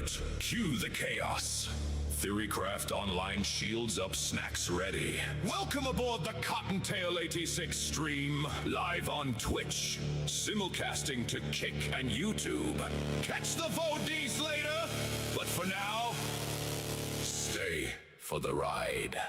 alert. Cue the chaos. Theorycraft Online shields up, snacks ready. Welcome aboard the Cottontail 86 stream, live on Twitch, simulcasting to Kick and YouTube. Catch the VODs later, but for now, stay for the ride.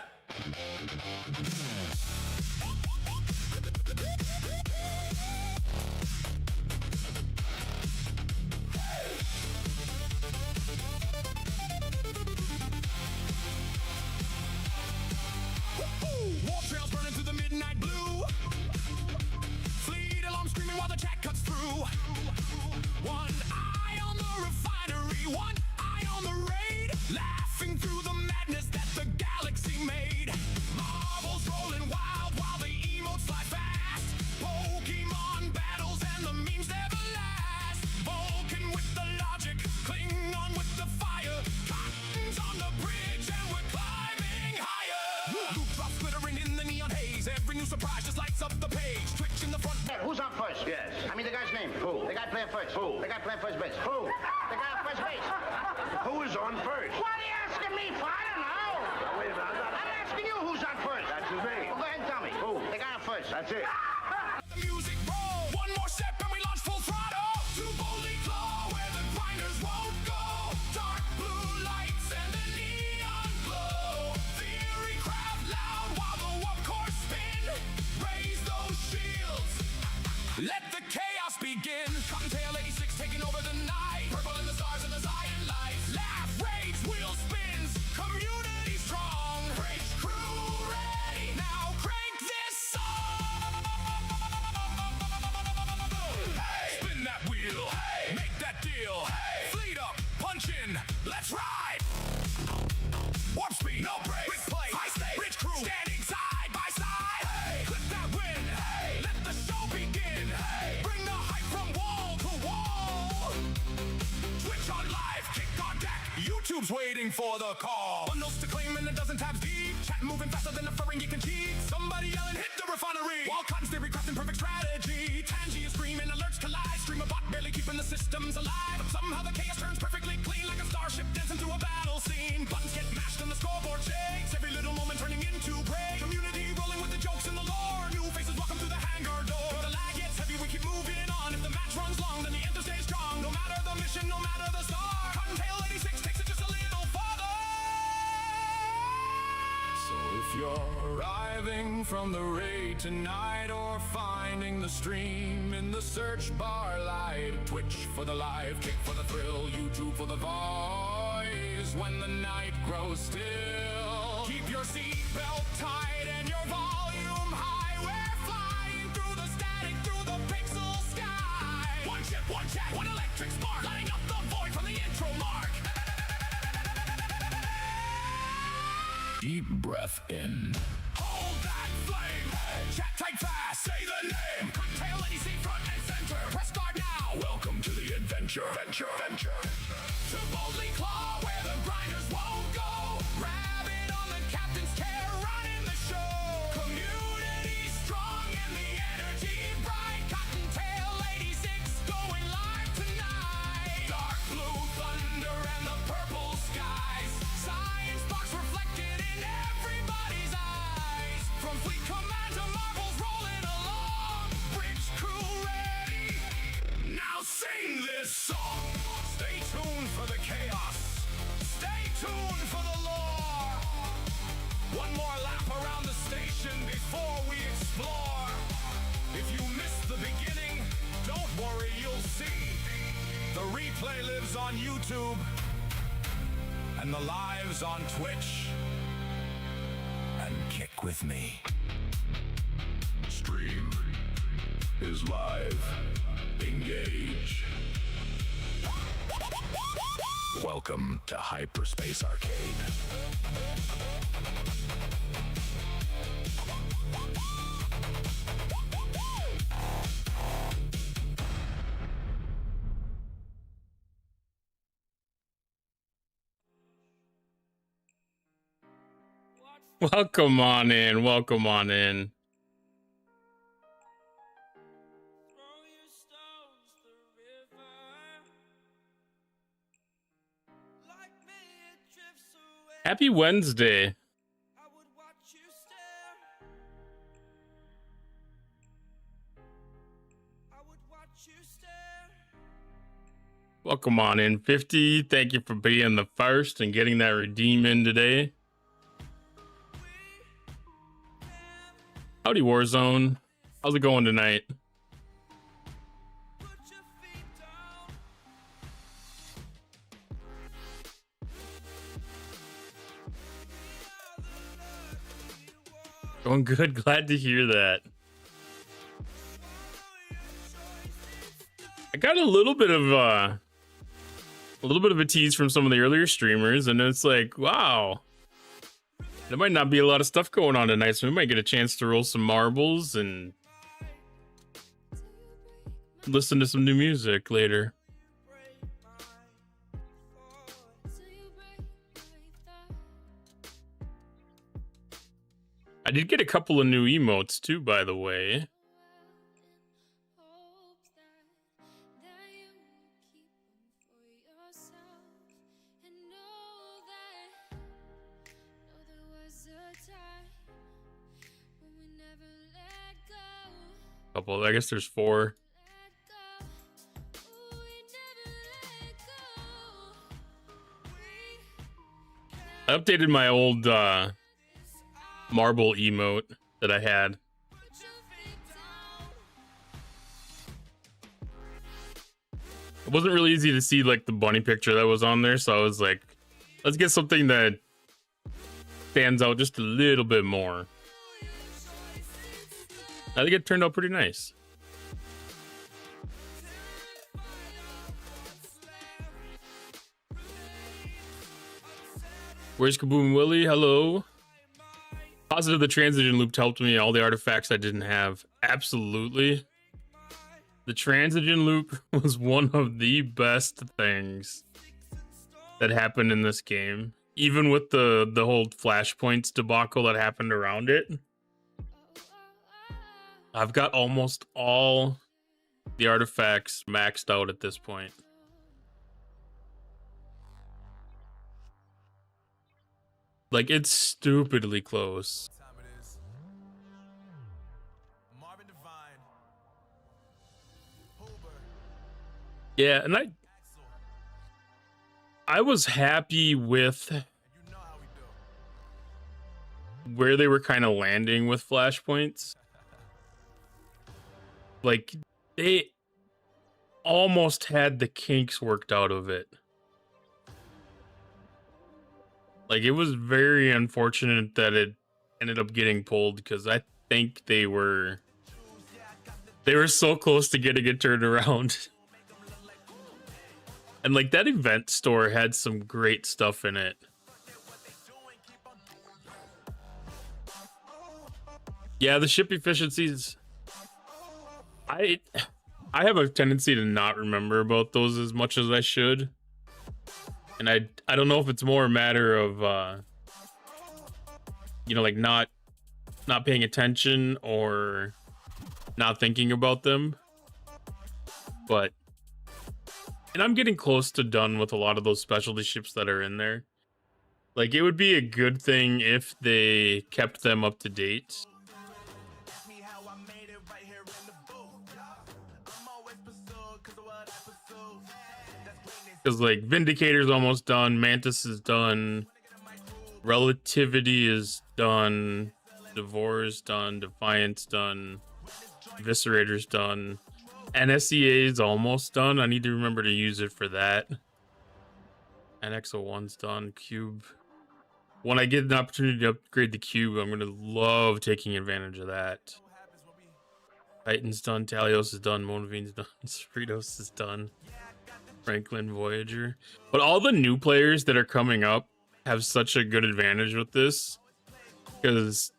War trails burning through the midnight blue. Fleet alarm screaming while the jack cuts through. One eye on the refinery, one eye on the raid. Laughing through the madness that the galaxy made. Marbles rolling wild while the emotes fly fast. Pokemon battles and the memes never last. Vulcan with the logic, Klingon with the fire. Cotton's on the bridge and we're climbing higher. Loop drops glittering in the neon haze. Every new surprise just lights up the page. Twitch in the front. Who's on first? Yes. I mean the guy's name. Who? The guy playing first. Who? The guy playing first base. Who? The guy on first base. Who is on first? What are you asking me for? I don't know. Now, wait a minute. I'm asking you who's on first. That's his name. Well, go ahead and tell me. Who? The guy on first. That's it. The music roll. One more step and we launch full throttle. To boldly claw where the grinders won't go. Dark blue lights and the neon glow. Theory craft loud while the warp core spin. Raise those shields. Let the chaos begin. Cottontail 86 taking over the night. Purple in the stars and the Zion lights. Laugh, rage, wheel spins. Community strong. Bridge crew ready. Now crank this song. Hey, spin that wheel. Hey, make that deal. Hey, fleet up, punch in. Let's ride. Warp speed, no brakes. Quick play, high stakes. Bridge crew standing side by side. Hey, clip that win. Hey, let the show begin. Hey, bring the hype from wall to wall. Twitch on live, Kick on deck. YouTube's waiting for the call. Bundles to claim and a dozen tabs deep. Chat moving faster than a furring you can cheat. Somebody yelling, hit the refinery. While Cotton's theory crafting perfect strategy. Tangy is screaming, alerts collide. Stream a bot barely keeping the systems alive. But somehow the chaos turns perfectly clean. Like a starship dancing through a battle scene. Buttons get mashed and the scoreboard shakes. Every little moment turning into break. Community rolling with the jokes and the lore. New faces welcome through the hangar door. The lag gets heavy, we keep moving on. If the match runs long, then the anthem stays strong. No matter the mission, no matter the star. Cottontail 86 takes it just a little farther. So if you're arriving from the raid tonight or finding the stream in the search bar light, Twitch for the live, Kick for the thrill, YouTube for the voice. When the night grows still, keep your seatbelt tight and your volume high. We're flying through the static, through the pixel sky. One chip, one chat, one electric spark, lighting up the void from the intro mark. Deep breath in. Hold that flame. Chat tight fast. Say the name. Cocktail 86 front and center. Press start now. Welcome to the adventure. To boldly claw where the grinders won't go. Rabbit on the captain's chair, running the show. Community strong and the energy bright. Cottontail 86 going live tonight. Dark blue thunder and the purple skies. Science box reflected in everybody's eyes. From fleet command to marbles rolling along. Bridge crew ready. Now sing this song. Stay tuned for the chaos. Stay tuned for the lore. One more lap around the station before we explore. If you missed the beginning, don't worry, you'll see. The replay lives on YouTube and the live's on Twitch. And kick with me. Stream is live. Engage. Welcome to Hyperspace Arcade. Welcome on in. Welcome on in. Happy Wednesday. Welcome on in, 50. Thank you for being the first and getting that redeem in today. Howdy, Warzone. How's it going tonight? Going good. Glad to hear that. I got a little bit of a tease from some of the earlier streamers, and it's like, wow, there might not be a lot of stuff going on tonight, so we might get a chance to roll some marbles and listen to some new music later. I did get a couple of new emotes too, by the way. Couple, I guess there's 4. I updated my old marble emote that I had. It wasn't really easy to see like the bunny picture that was on there, so I was like, let's get something that stands out just a little bit more. I think it turned out pretty nice. Where's Kaboom Willie? Hello. Positive the transition loop helped me all the artifacts I didn't have. Absolutely. The transition loop was one of the best things that happened in this game. Even with the whole flashpoints debacle that happened around it. I've got almost all the artifacts maxed out at this point. Like, it's stupidly close. Yeah, and I was happy with where they were kind of landing with flashpoints. Like, they almost had the kinks worked out of it. Like, it was very unfortunate that it ended up getting pulled, because I think they were so close to getting it turned around. And like, that event store had some great stuff in it. Yeah, the ship efficiencies. I have a tendency to not remember about those as much as I should. And I don't know if it's more a matter of you know, like not paying attention or not thinking about them. But and I'm getting close to done with a lot of those specialty ships that are in there. Like, it would be a good thing if they kept them up to date. Because like, Vindicator's almost done, Mantis is done, Relativity is done, Devore is done, Defiant's done, Eviscerator's done, NSEA is almost done. I need to remember to use it for that. NX01's done. Cube. When I get an opportunity to upgrade the cube, I'm gonna love taking advantage of that. Titan's done, Talios is done, Monavine's done, Cerritos is done. Franklin, Voyager. But all the new players that are coming up have such a good advantage with this, because,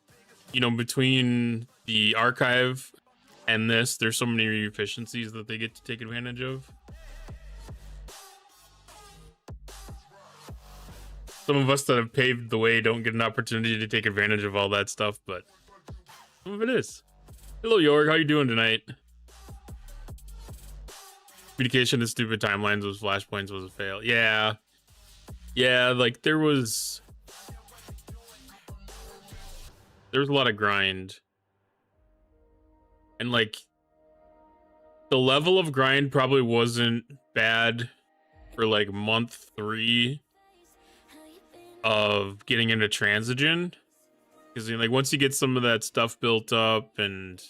you know, between the archive and this, there's so many efficiencies that they get to take advantage of. Some of us that have paved the way don't get an opportunity to take advantage of all that stuff, but some of it is. Hello, York. How you doing tonight? Communication to stupid timelines with flashpoints was a fail. Yeah, like there was There was a lot of grind. And like the level of grind probably wasn't bad for like month 3 of getting into Transigen. Because like once you get some of that stuff built up and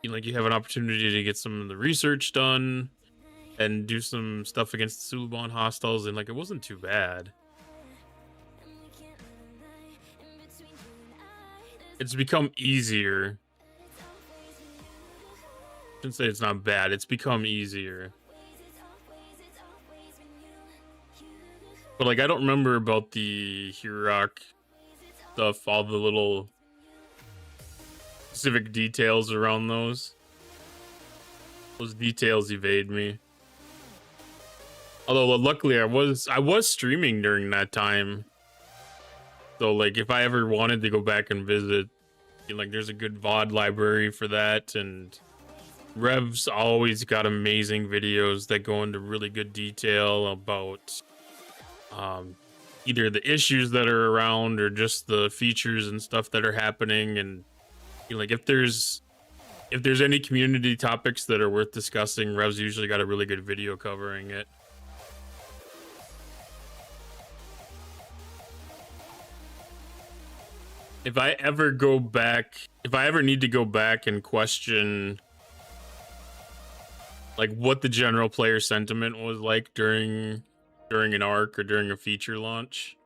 you have an opportunity to get some of the research done and do some stuff against the Suliban hostiles, and like it wasn't too bad. It's become easier. I shouldn't say it's not bad, it's become easier. But like I don't remember about the Hurok stuff, all the little specific details around those. Those details evade me. Although luckily I was streaming during that time. So like if I ever wanted to go back and visit, like there's a good VOD library for that, and Rev's always got amazing videos that go into really good detail about either the issues that are around or just the features and stuff that are happening. And like if there's any community topics that are worth discussing, Rev's usually got a really good video covering it. If I ever need to go back and question like what the general player sentiment was like during an arc or during a feature launch,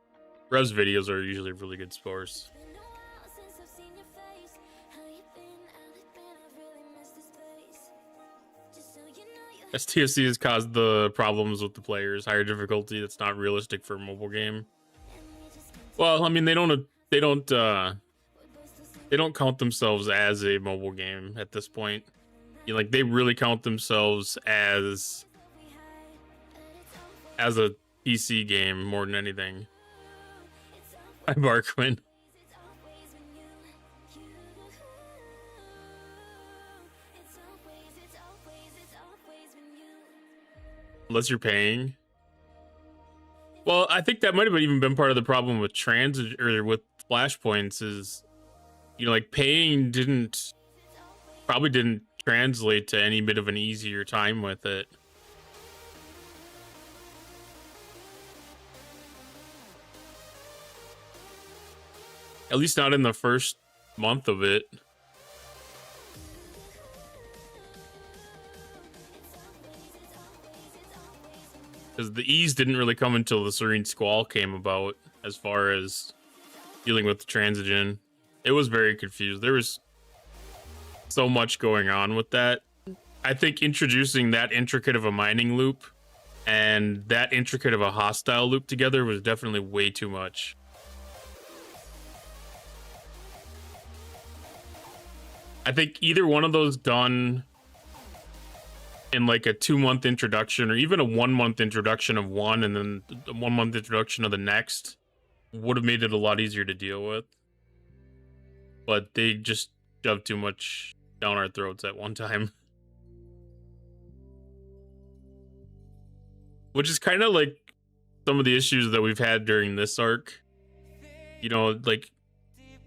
Rev's videos are usually a really good source. STFC has caused the problems with the players, higher difficulty that's not realistic for a mobile game. Well, I mean they don't count themselves as a mobile game at this point. Like they really count themselves as a PC game more than anything. Hi, Barkwin. Unless you're paying. Well, I think that might have even been part of the problem with with flashpoints is, like paying probably didn't translate to any bit of an easier time with it. At least not in the first month of it. Because the ease didn't really come until the Serene Squall came about, as far as dealing with the Transigen. It was very confused. There was so much going on with that. I think introducing that intricate of a mining loop and that intricate of a hostile loop together was definitely way too much. I think either one of those done in like a 2-month introduction or even a 1-month introduction of one and then a 1-month introduction of the next would have made it a lot easier to deal with. But they just shoved too much down our throats at one time. Which is kind of like some of the issues that we've had during this arc. Like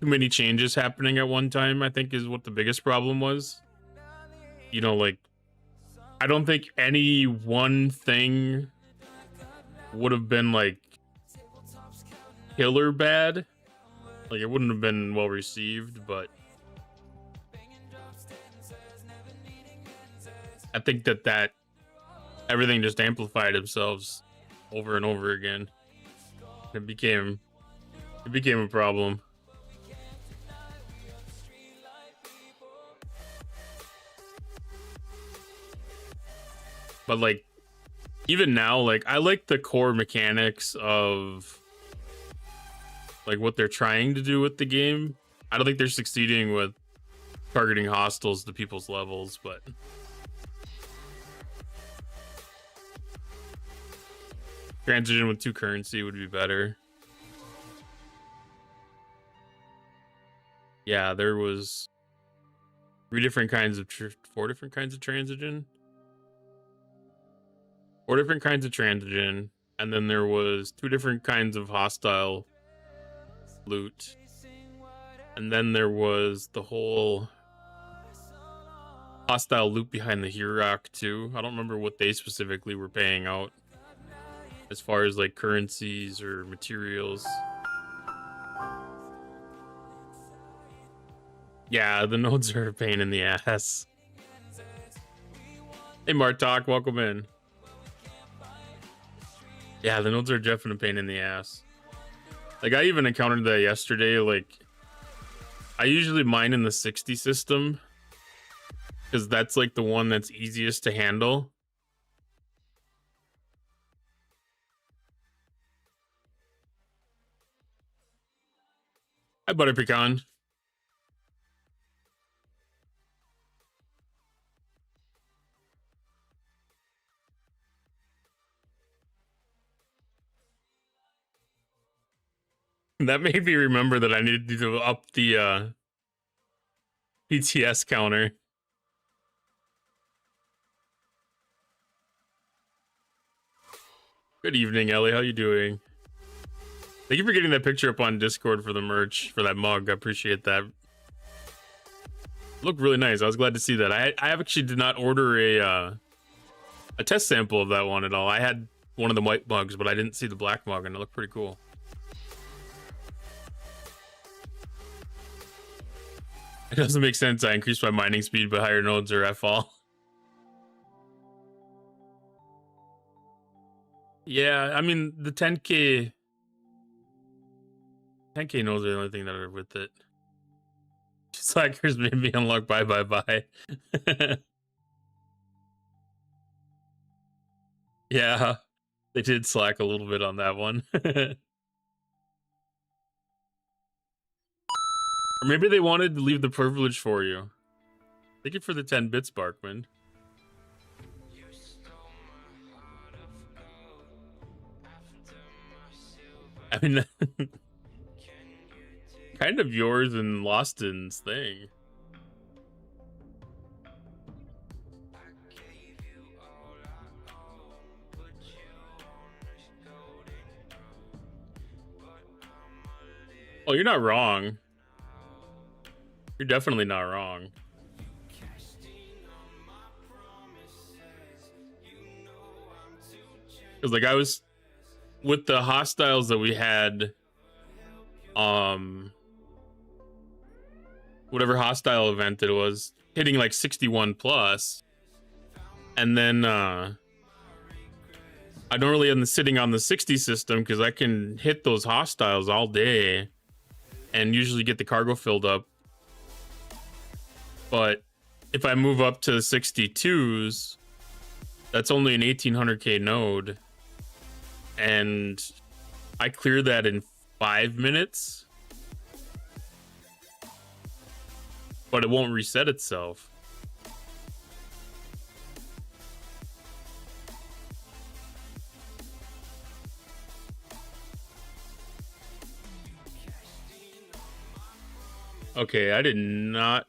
too many changes happening at one time, I think is what the biggest problem was. Like I don't think any one thing would have been like killer bad. Like it wouldn't have been well received, but I think that everything just amplified themselves over and over again. It became a problem. But like even now, like I like the core mechanics of like what they're trying to do with the game. I don't think they're succeeding with targeting hostiles to people's levels, but Transigen with 2 currency would be better. Yeah, there was 4 different kinds of Transigen. 4 different kinds of Transigen, and then there was 2 different kinds of hostile loot. And then there was the whole hostile loop behind the Hurok too. I don't remember what they specifically were paying out as far as like currencies or materials. Yeah, the nodes are a pain in the ass. Hey Martok, welcome in. Yeah, the nodes are definitely a pain in the ass. Like, I even encountered that yesterday. Like, I usually mine in the 60 system because that's like the one that's easiest to handle. Hi, Butter Pecan. That made me remember that I needed to up the PTS counter. Good evening, Ellie. How you doing? Thank you for getting that picture up on Discord for the merch, for that mug. I appreciate that. Looked really nice. I was glad to see that. I actually did not order a test sample of that one at all. I had one of the white mugs, but I didn't see the black mug, and it looked pretty cool. It doesn't make sense. I increased my mining speed, but higher nodes are at fall. Yeah, I mean, the 10K nodes are the only thing that are with it. Slackers made me unlock bye. Yeah, they did slack a little bit on that one. Or maybe they wanted to leave the privilege for you. Thank you for the 10 bits, Barkman. I mean, kind of yours and Loston's thing. Oh, you're not wrong. You're definitely not wrong. Because, like, I was with the hostiles that we had, whatever hostile event it was, hitting like 61 plus, and then I don't really end up sitting on the 60 system because I can hit those hostiles all day and usually get the cargo filled up. But if I move up to the 62s, that's only an 1800k node, and I clear that in 5 minutes, but it won't reset itself. Okay, I did not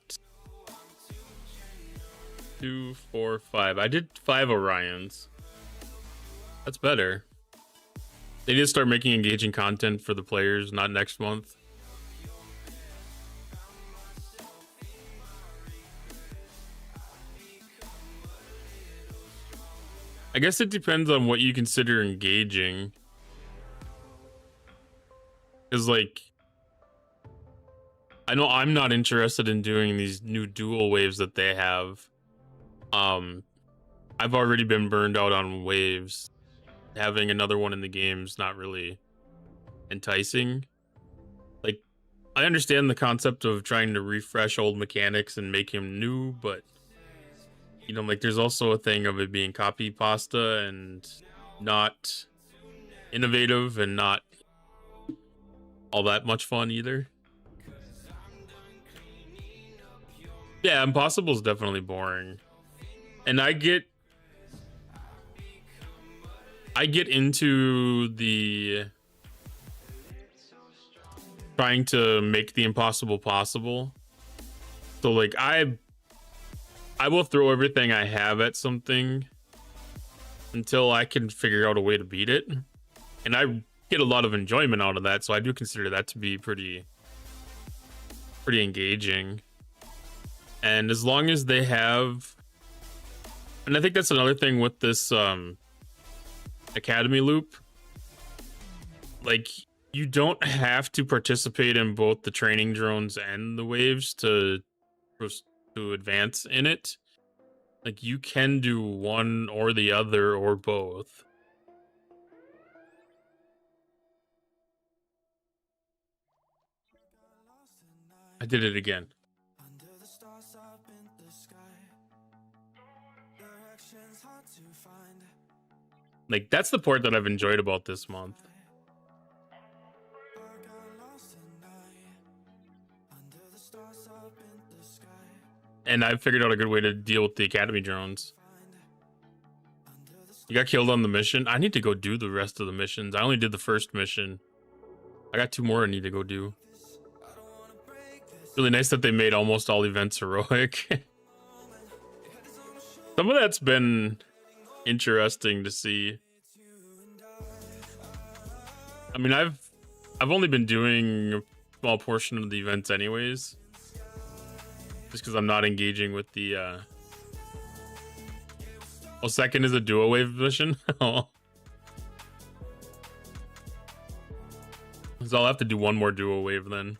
2, 4, 5. I did 5 Orions. That's better. They did start making engaging content for the players, not next month. I guess it depends on what you consider engaging. Because, like, I know I'm not interested in doing these new dual waves that they have. I've already been burned out on waves. Having another one in the game's not really enticing. Like, I understand the concept of trying to refresh old mechanics and make him new, but you know, like, there's also a thing of it being copy pasta and not innovative and not all that much fun either. Yeah, Impossible is definitely boring. And I get into the trying to make the impossible possible. So, like, I will throw everything I have at something until I can figure out a way to beat it. And I get a lot of enjoyment out of that, so I do consider that to be pretty pretty engaging. And as long as they have, and I think that's another thing with this Academy loop, like you don't have to participate in both the training drones and the waves to advance in it. Like you can do one or the other or both. I did it again. Like that's the part that I've enjoyed about this month. And I've figured out a good way to deal with the Academy drones. You got killed on the mission? I need to go do the rest of the missions. I only did the first mission. I got 2 more I need to go do. Really nice that they made almost all events heroic. Some of that's been interesting to see. I mean, I've only been doing a small portion of the events anyways. Just because I'm not engaging with the well, second is a duo wave mission. Oh. So I'll have to do one more duo wave then.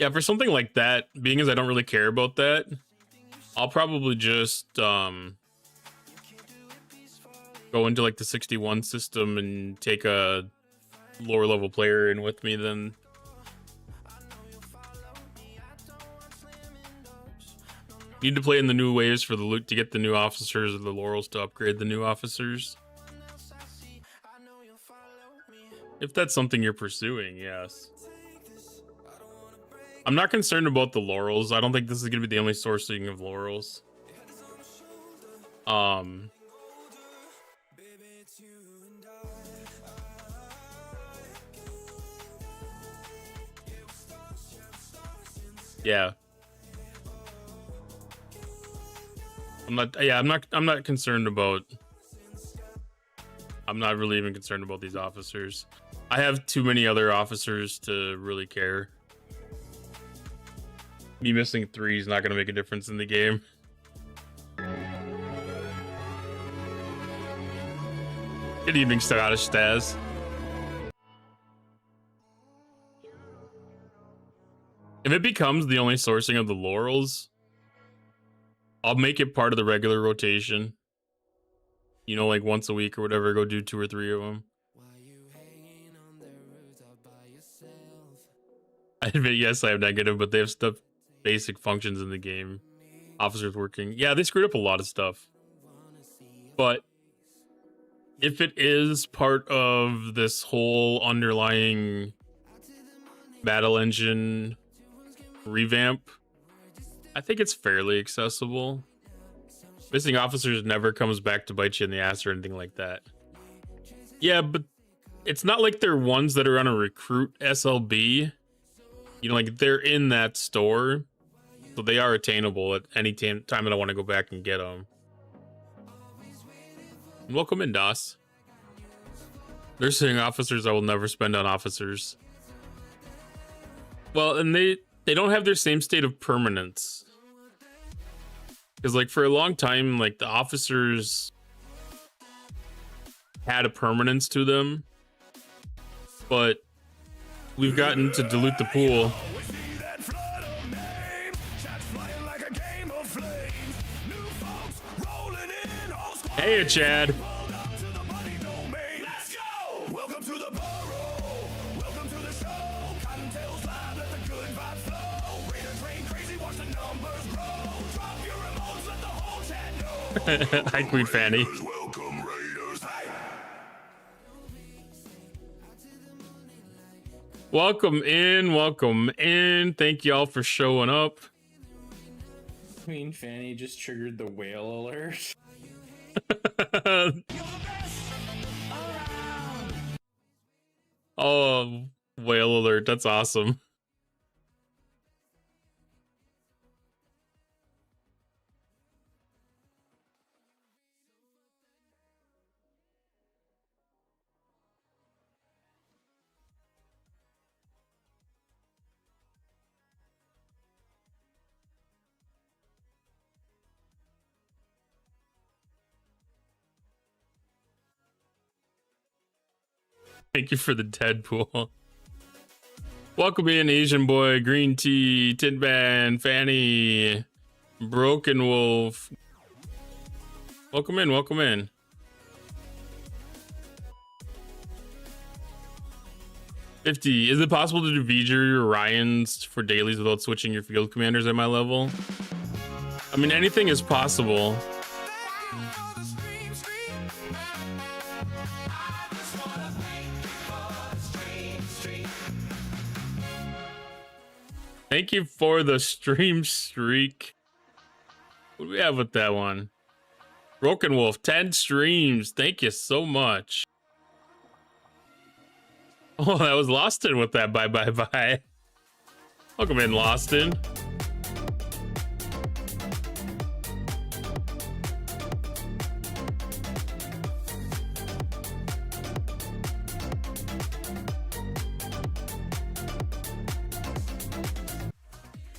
Yeah, for something like that, being as I don't really care about that, I'll probably just go into like the 61 system and take a lower level player in with me then. Need to play in the new waves for the loot to get the new officers or the laurels to upgrade the new officers. If that's something you're pursuing, yes. I'm not concerned about the laurels. I don't think this is going to be the only sourcing of laurels. Yeah. I'm not concerned about, I'm not really even concerned about these officers. I have too many other officers to really care. Me missing 3 is not going to make a difference in the game. Good evening, Scottish Staz. If it becomes the only sourcing of the laurels, I'll make it part of the regular rotation. You know, like once a week or whatever, go do 2 or 3 of them. I admit, yes, I have negative, but they have stuff, basic functions in the game. Officers working. Yeah, they screwed up a lot of stuff. But if it is part of this whole underlying battle engine revamp, I think it's fairly accessible. Missing officers never comes back to bite you in the ass or anything like that. Yeah, but it's not like they're ones that are on a recruit SLB. You know, like they're in that store, so they are attainable at any time that I want to go back and get them. Welcome in, DOS. They're saying officers I will never spend on officers. Well, and they don't have their same state of permanence. Because, like, for a long time, like, the officers had a permanence to them. But we've gotten to dilute the pool. Hey, Chad. Hi, Queen Fanny. Welcome in. Thank y'all for showing up. Queen Fanny just triggered the whale alert. Oh, whale alert. That's awesome. Thank you for the Deadpool. Welcome in, Asian Boy, Green Tea, Tin Man, Fanny, Broken Wolf. Welcome in, welcome in. Is it possible to do V'ger or Ryans for dailies without switching your field commanders at my level? I mean, anything is possible. Thank you for the stream streak. What do we have with that one? Broken Wolf, 10 streams. Thank you so much. Oh, that was Loston with that bye. Welcome in, Loston.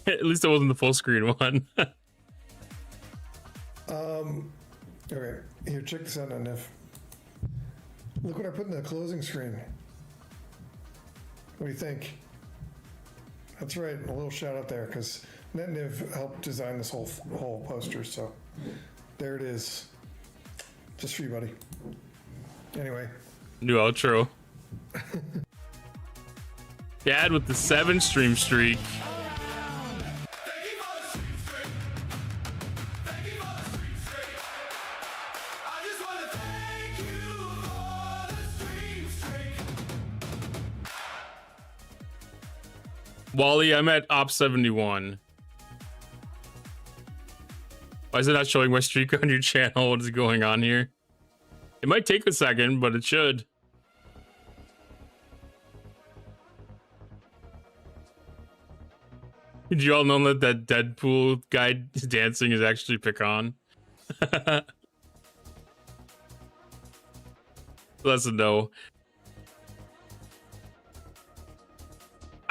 At least it wasn't the full screen one. Okay, here, check this out, Niv. Look what I put in the closing screen. What do you think? That's right, a little shout out there, because NetNiv helped design this whole poster, so there it is. Just for you, buddy. Anyway. New outro. Dad with the 7 stream streak. Wally, I'm at Op 71. Why is it not showing my streak on your channel? What is going on here? It might take a second, but it should. Did you all know that Deadpool guy dancing is actually Pecan? That's a no.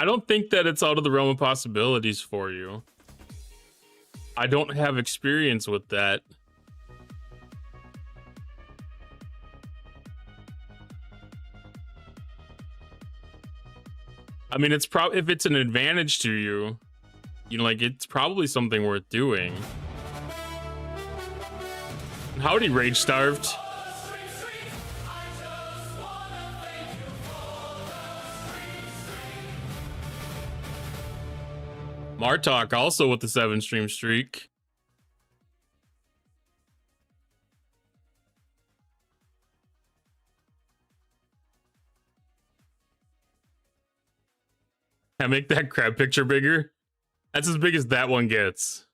I don't think that it's out of the realm of possibilities for you. I don't have experience with that. I mean, it's probably, if it's an advantage to you, you know, like, it's probably something worth doing. Howdy, Rage Starved. Martok also with the 7 stream streak. I make that crab picture bigger. That's as big as that one gets.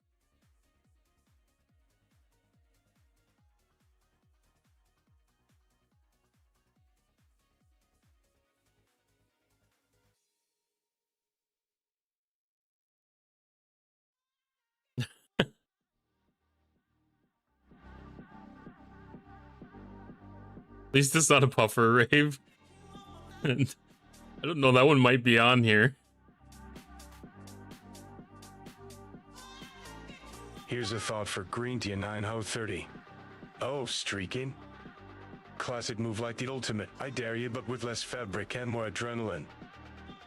At least it's not a puffer rave. I don't know, that one might be on here. Here's a thought for Green Tea 930. Oh, streaking? Classic move like the ultimate. I dare you, but with less fabric and more adrenaline.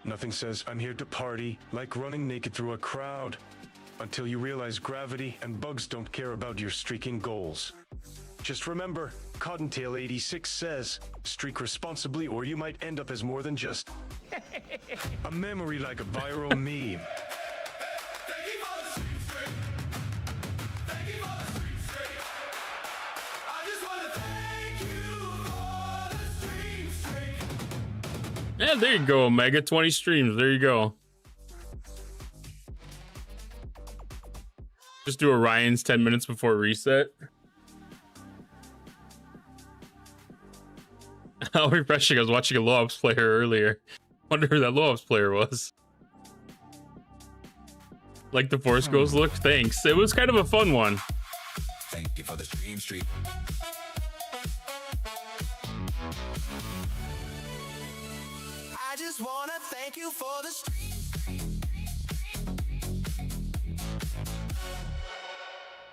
Nothing says I'm here to party like running naked through a crowd. Until you realize gravity and bugs don't care about your streaking goals. Just remember, Cottontail 86 says, streak responsibly or you might end up as more than just a memory like a viral meme. Yeah, there you go, Omega. 20 streams. There you go. Just do Orion's 10 minutes before reset. How refreshing. I was watching a low ops player earlier. Wonder who that low ops player was. Like the Force Ghost look? Thanks. It was kind of a fun one. Thank you for the stream streak. I just wanna thank you for the stream.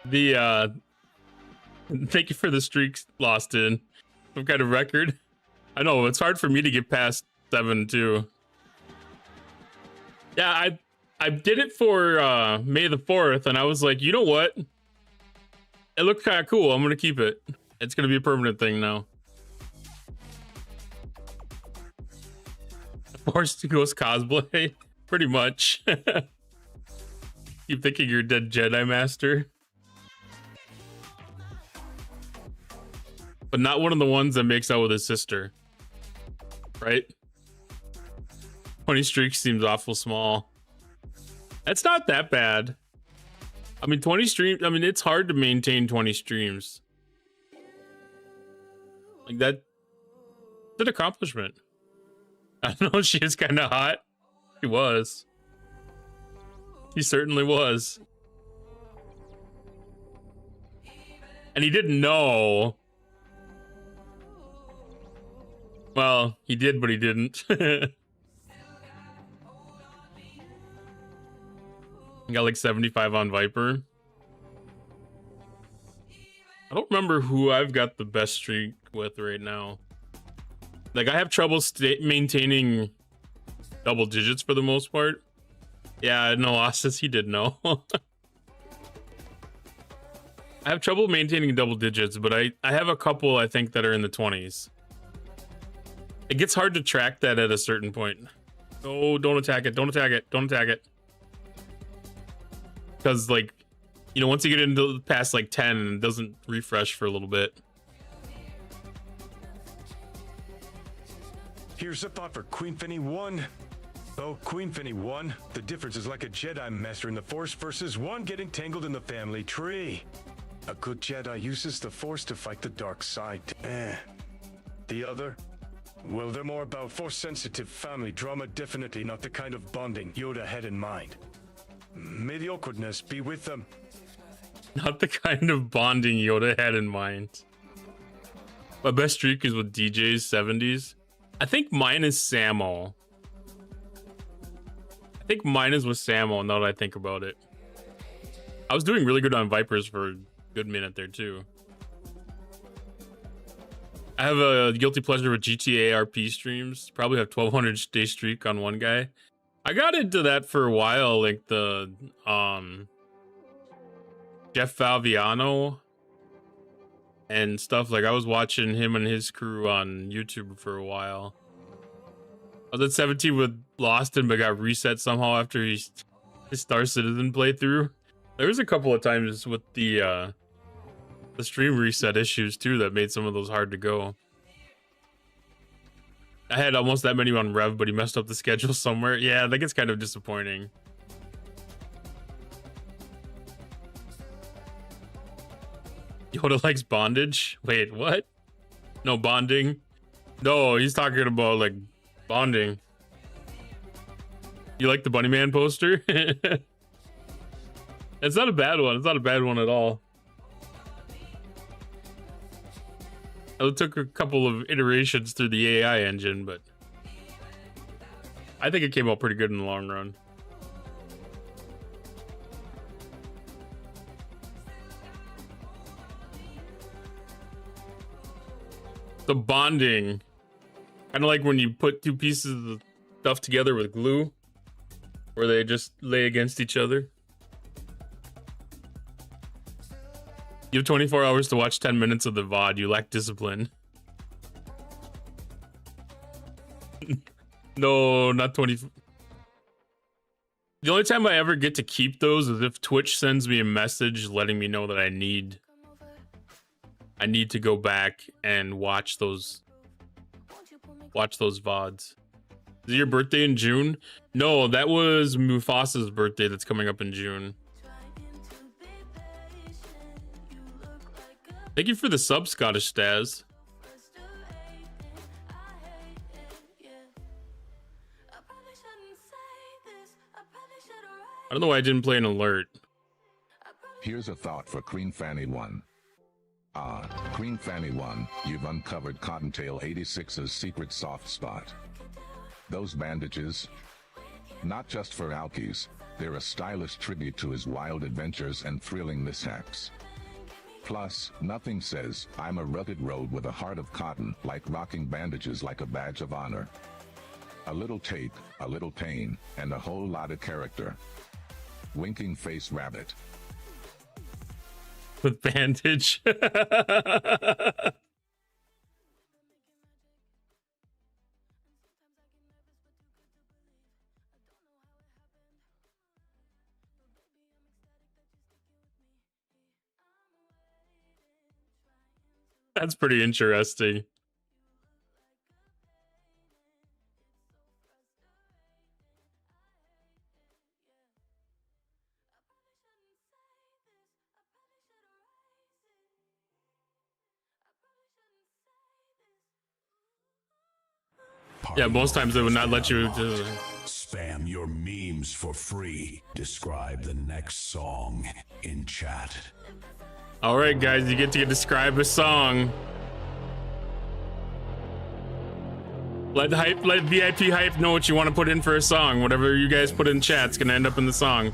The thank you for the streaks, Lost in some kind of record. I know it's hard for me to get past 7 too. Yeah, I did it for May the 4th, and I was like, you know what? It looked kind of cool. I'm gonna keep it. It's gonna be a permanent thing now. Forced Ghost cosplay, pretty much. Keep thinking you're dead Jedi Master, but not one of the ones that makes out with his sister, right? 20 streaks seems awful small. That's not that bad. I mean, 20 streams. I mean, it's hard to maintain 20 streams. Like that. It's an accomplishment. I don't know. She is kind of hot. She was. He certainly was. And he didn't know. Well, he did, but he didn't. He got like 75 on Viper. I don't remember who I've got the best streak with right now. Like, I have trouble maintaining double digits for the most part. Yeah, no, Ossis, he did know. I have trouble maintaining double digits, but I have a couple, I think, that are in the 20s. It gets hard to track that at a certain point. Oh, don't attack it. Don't attack it. Don't attack it. Because, like, you know, once you get into past, like, 10, it doesn't refresh for a little bit. Here's a thought for Queen Finny 1. Oh, Queen Finny 1, the difference is like a Jedi Master in the Force versus one getting tangled in the family tree. A good Jedi uses the Force to fight the dark side. The other? Well, they're more about Force-sensitive family drama, definitely not the kind of bonding Yoda had in mind. May the awkwardness be with them. Not the kind of bonding Yoda had in mind. My best streak is with DJ's 70s. I think mine is Samo. I think mine is with Samo, now that I think about it. I was doing really good on Vipers for a good minute there, too. I have a guilty pleasure with GTA RP streams. Probably have 1200 day streak on one guy. I got into that for a while, like the Jeff Falviano and stuff. Like, I was watching him and his crew on YouTube for a while. I was at 17 with Loston, but got reset somehow after his Star Citizen playthrough. There was a couple of times with the stream reset issues too that made some of those hard to go. I had almost that many on Rev, but he messed up the schedule somewhere. Yeah, that gets kind of disappointing. Yoda likes bondage? Wait, what? No, bonding? No, he's talking about, like, bonding. You like the Bunny Man poster? It's not a bad one. It's not a bad one at all. It took a couple of iterations through the AI engine, but I think it came out pretty good in the long run. The bonding, kind of like when you put two pieces of stuff together with glue, where they just lay against each other. You have 24 hours to watch 10 minutes of the VOD. You lack discipline. No, not 20. The only time I ever get to keep those is if Twitch sends me a message letting me know that I need to go back and watch those VODs. Is it your birthday in June? No, that was Mufasa's birthday that's coming up in June. Thank you for the sub, Scottish Staz. I don't know why I didn't play an alert. Here's a thought for Queen Fanny 1. Queen Fanny 1, you've uncovered Cottontail 86's secret soft spot. Those bandages, not just for Alkies, they're a stylish tribute to his wild adventures and thrilling mishaps. Plus, nothing says, I'm a rugged road with a heart of cotton, like rocking bandages like a badge of honor. A little tape, a little pain, and a whole lot of character. Winking face rabbit. With bandage. That's pretty interesting. Yeah, most times they would not let you do. Spam your memes for free. Describe the next song in chat. All right, guys, you get to describe a song. Let VIP hype know what you want to put in for a song. Whatever you guys put in chat's gonna end up in the song.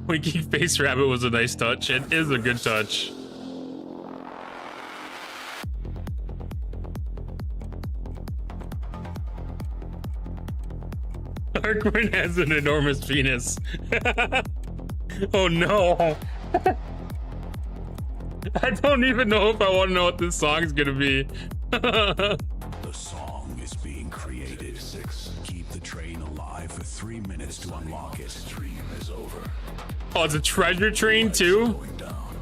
Winking face rabbit was a nice touch. It is a good touch. Arkwin has an enormous penis. Oh no. I don't even know if I want to know what this song's gonna be. The song is being created. Keep the train alive for 3 minutes to unlock it. Stream is over. Oh, it's a treasure train too? Going down.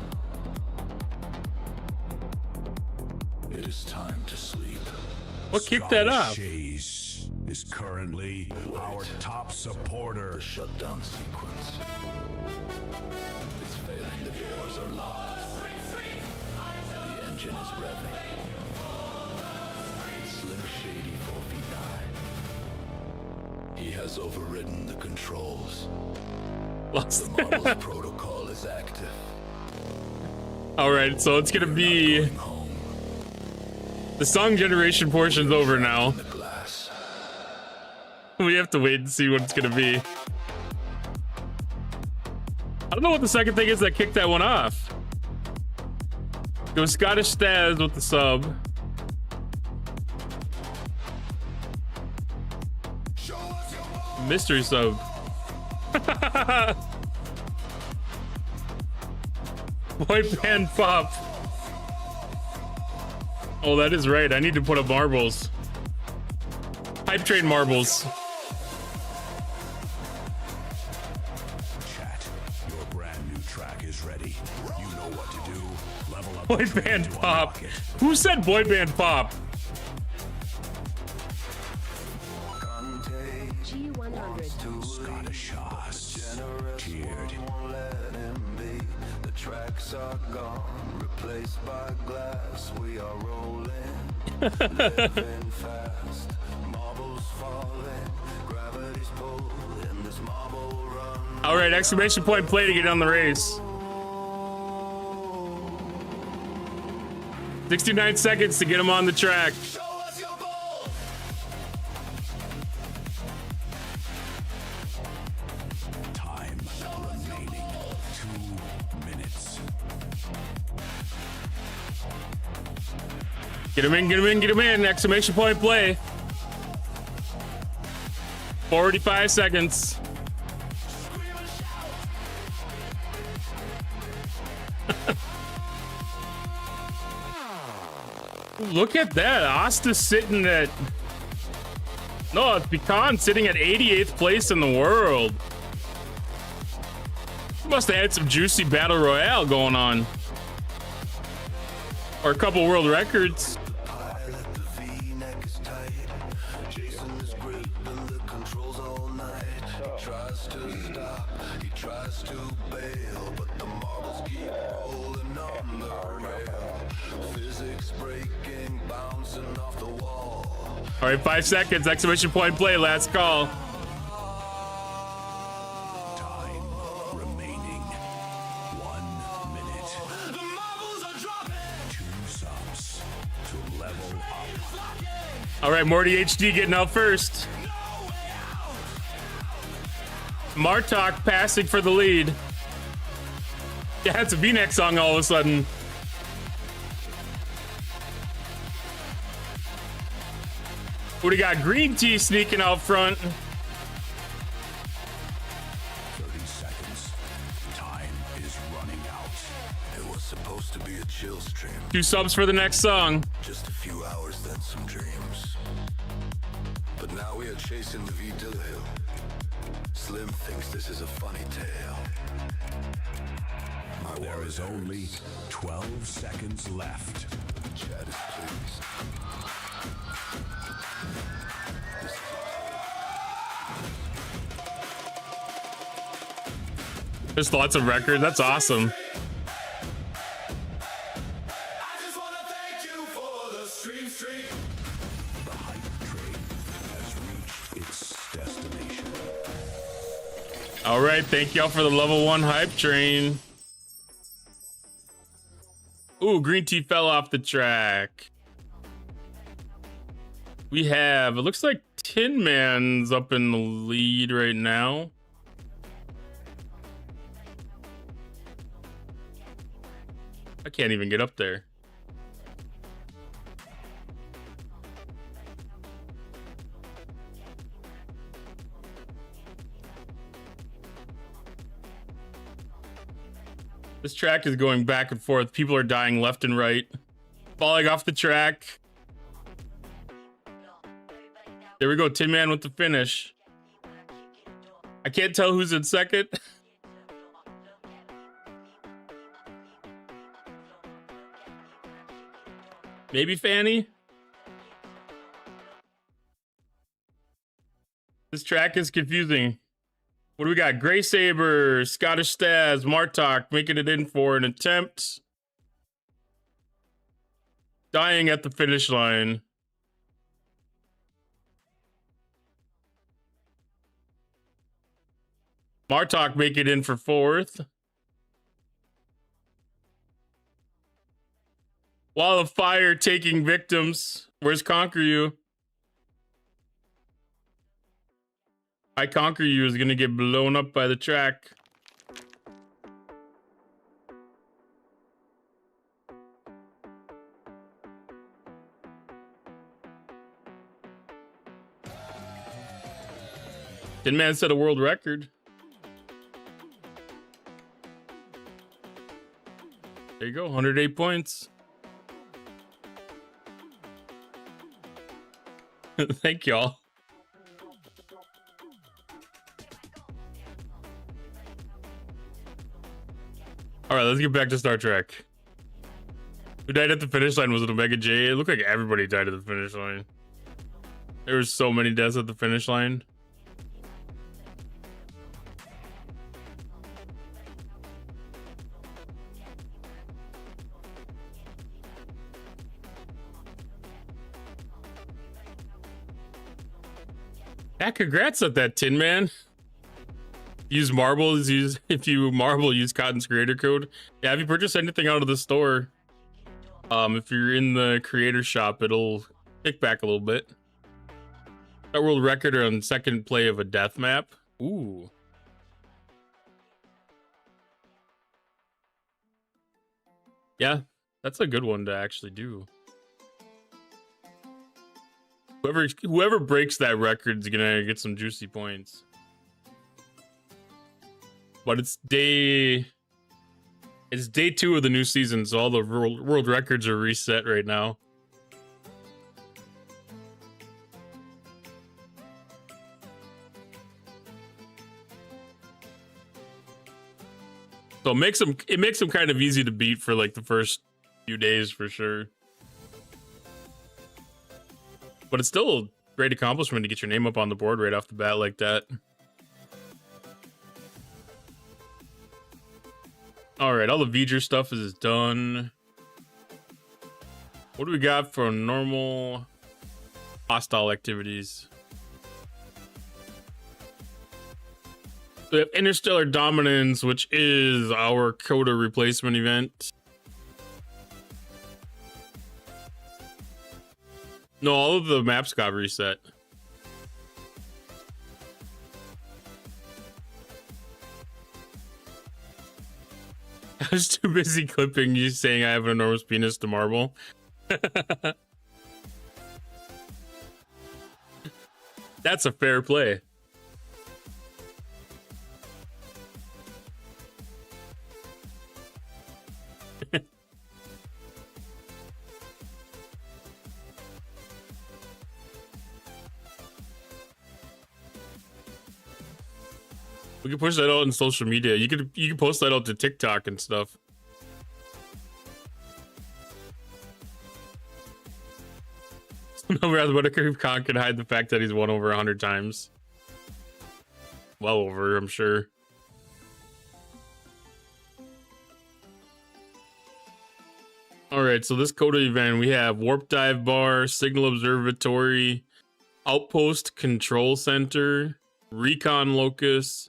It is time to sleep. What kicked that off? Chase is currently our top supporter. The shutdown sequence. It's failing. The doors are locked. The engine is revving. It's Slim Shady 4v9. He has overridden the controls. Lost. The Marbles protocol is active. Alright, so it's gonna be... Going home. The song generation portion's over now. The glass. We have to wait and see what it's gonna be. I don't know what the second thing is that kicked that one off. It was Scottish Staz with the sub. Mystery sub. Boy band pop. Oh, that is right. I need to put up marbles. Hype train marbles. Chat, your brand new track is ready. You know what to do. Level up. Boy band pop. Who said boy band pop? G100. Scottish Hoss. Cheered. The tracks are gone, replaced by glass. We are rolling, living fast. Marbles falling, gravity's pulling. This marble run. All right, exclamation point play to get on the race. 69 seconds to get him on the track. Time remaining 2 minutes. Get him in, get him in, get him in. Exclamation point play. 45 seconds. Look at that. Asta sitting at... No, it's Pecan sitting at 88th place in the world. Must have had some juicy battle royale going on. Or a couple world records. All right, 5 seconds. Exclamation point play. Last call. Time remaining 1 minute. The marbles are dropping. 2 subs to level up. All right, Morty HD getting out first. Martok passing for the lead. Yeah, it's a V-neck song all of a sudden. What do you got? Green tea sneaking out front. 30 seconds. Time is running out. It was supposed to be a chill stream. 2 subs for the next song. Just a few hours, then some dreams. But now we are chasing the V to the hill. Slim thinks this is a funny tale. My There is only 12 seconds left. Chad is pleased. There's lots of records. That's awesome. I just wanna thank you for the stream. The hype train has reached its destination. All right, thank y'all for the level 1 hype train. Ooh, green tea fell off the track. We have, it looks like Tin Man's up in the lead right now. I can't even get up there. This track is going back and forth. People are dying left and right. Falling off the track. There we go. Tin Man with the finish. I can't tell who's in second. Maybe Fanny? This track is confusing. What do we got? Grey Saber, Scottish Staz, Martok making it in for an attempt. Dying at the finish line. Martok make it in for 4th. Wall of Fire taking victims. Where's Conquer You? I Conquer You is gonna get blown up by the track. Tin Man set a world record. There you go, 108 points. Thank y'all. All right, let's get back to Star Trek. Who died at the finish line? Was it Omega J? It looked like everybody died at the finish line. There were so many deaths at the finish line. Yeah, congrats at that, Tin Man. Use marbles, if you marble, use Cotton's creator code. Yeah, if you purchase anything out of the store, if you're in the creator shop, it'll kick back a little bit. That world record on second play of a death map. Ooh. Yeah, that's a good one to actually do. Whoever breaks that record's gonna get some juicy points. But it's day 2 of the new season, so all the world records are reset right now. So it makes them kind of easy to beat for like the first few days for sure. But it's still a great accomplishment to get your name up on the board right off the bat like that. All right, all the V'ger stuff is done. What do we got for normal hostile activities? We have Interstellar Dominance, which is our Coda replacement event. No, all of the maps got reset. I was too busy clipping you saying I have an enormous penis to marble. That's a fair play. We can push that out in social media. You can post that out to TikTok and stuff. No, rather, Whitaker Khan can hide the fact that he's won over 100 times. Well over, I'm sure. Alright, so this Coda event, we have Warp Dive Bar, Signal Observatory, Outpost Control Center, Recon Locus,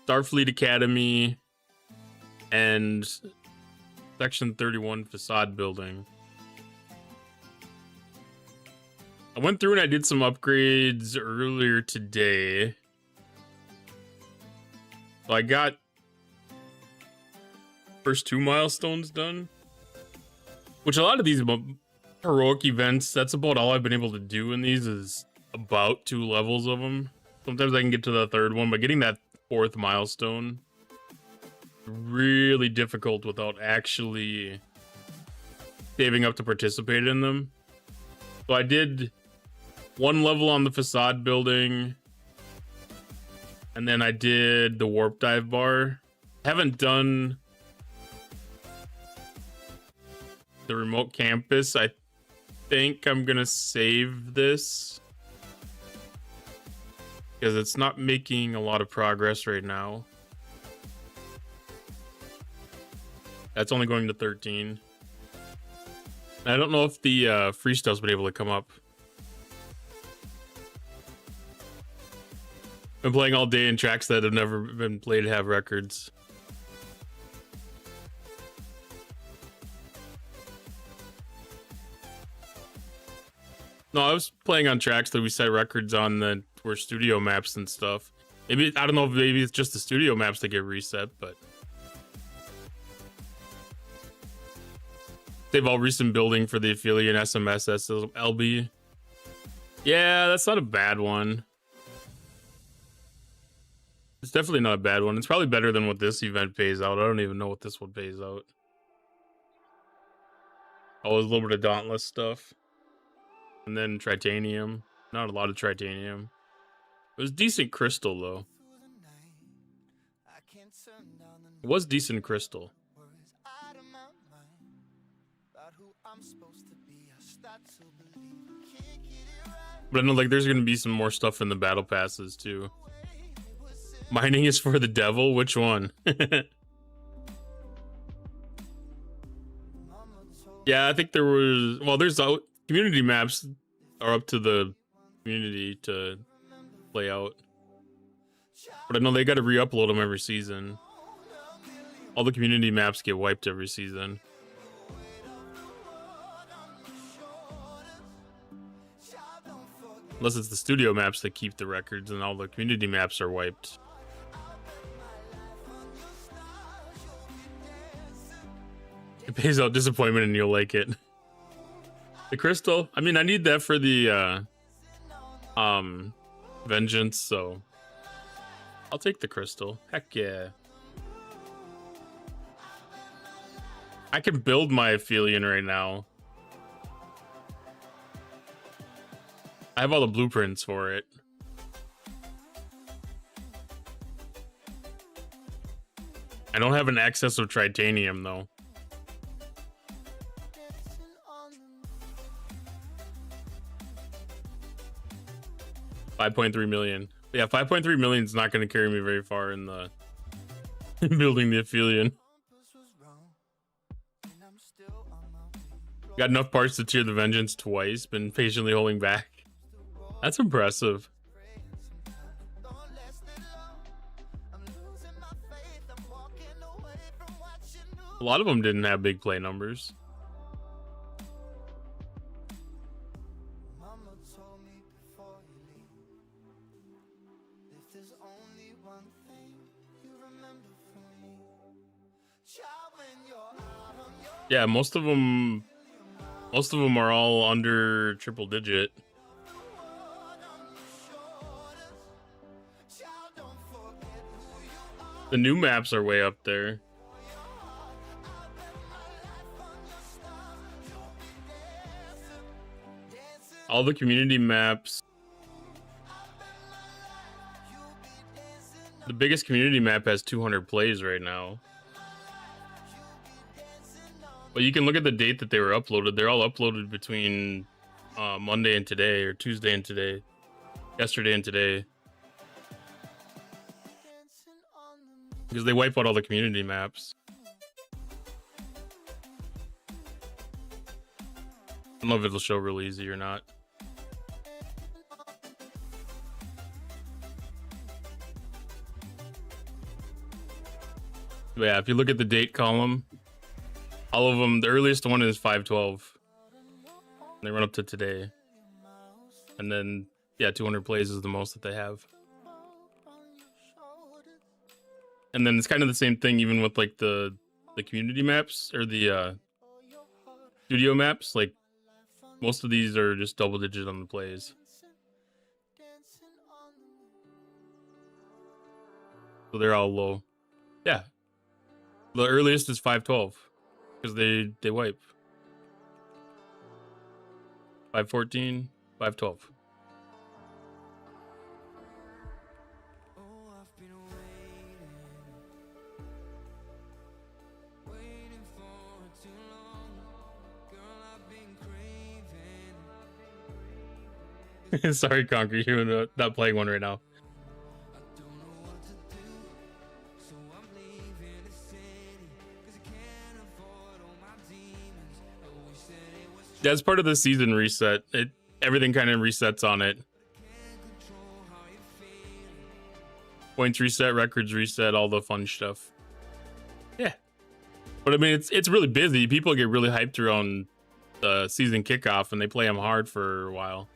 Starfleet Academy, and Section 31 Facade Building. I went through and I did some upgrades earlier today. So I got first 2 milestones done. Which a lot of these heroic events, that's about all I've been able to do in these is about 2 levels of them. Sometimes I can get to the 3rd one, but getting that 4th milestone really difficult without actually saving up to participate in them. So I did 1 level on the facade building, and then I did the warp dive bar. Haven't done the remote campus. I think I'm gonna save this because it's not making a lot of progress right now. That's only going to 13. I don't know if the free stuff's been able to come up. Been playing all day in tracks that have never been played have records. No, I was playing on tracks that we set records on that were studio maps and stuff. Maybe, I don't know if maybe it's just the studio maps that get reset, but they've all recent building for the Aphelion SMS SLB. Yeah, that's not a bad one. It's definitely not a bad one. It's probably better than what this event pays out. I don't even know what this one pays out. Oh, there's a little bit of Dauntless stuff. And then Tritanium. Not a lot of Tritanium. It was decent crystal, though. It was decent crystal. But I know, like, there's going to be some more stuff in the battle passes, too. Mining is for the devil? Which one? Yeah, I think there was... Well, there's... Community maps are up to the community to play out. But I know they got to re-upload them every season. All the community maps get wiped every season. Unless it's the studio maps that keep the records and all the community maps are wiped. It pays out disappointment and you'll like it. The crystal, I mean, I need that for the vengeance, so I'll take the crystal. Heck yeah. I can build my Aphelion right now. I have all the blueprints for it. I don't have an excess of Tritanium though. $5.3 million. Yeah, 5.3 million is not going to carry me very far in the building the Aphelion. Got enough parts to tier the vengeance twice. Been patiently holding back. That's impressive. A lot of them didn't have big play numbers. Yeah, most of them are all under triple digit. The new maps are way up there. All the community maps. The biggest community map has 200 plays right now. But you can look at the date that they were uploaded. They're all uploaded between Monday and today, or Tuesday and today, yesterday and today. Because they wipe out all the community maps. I don't know if it'll show real easy or not. But yeah, if you look at the date column, all of them, the earliest one is 5/12. They run up to today. And then, yeah, 200 plays is the most that they have. And then it's kind of the same thing even with like the community maps or the studio maps. Like most of these are just double digit on the plays. So they're all low. Yeah. The earliest is 5/12 because they wipe. 5/14, 5/12. Sorry, Conquer, you're not playing one right now. That's part of the season reset. Everything kind of resets on it. Points reset, records reset, all the fun stuff. Yeah. But I mean, it's really busy. People get really hyped around the season kickoff and they play them hard for a while.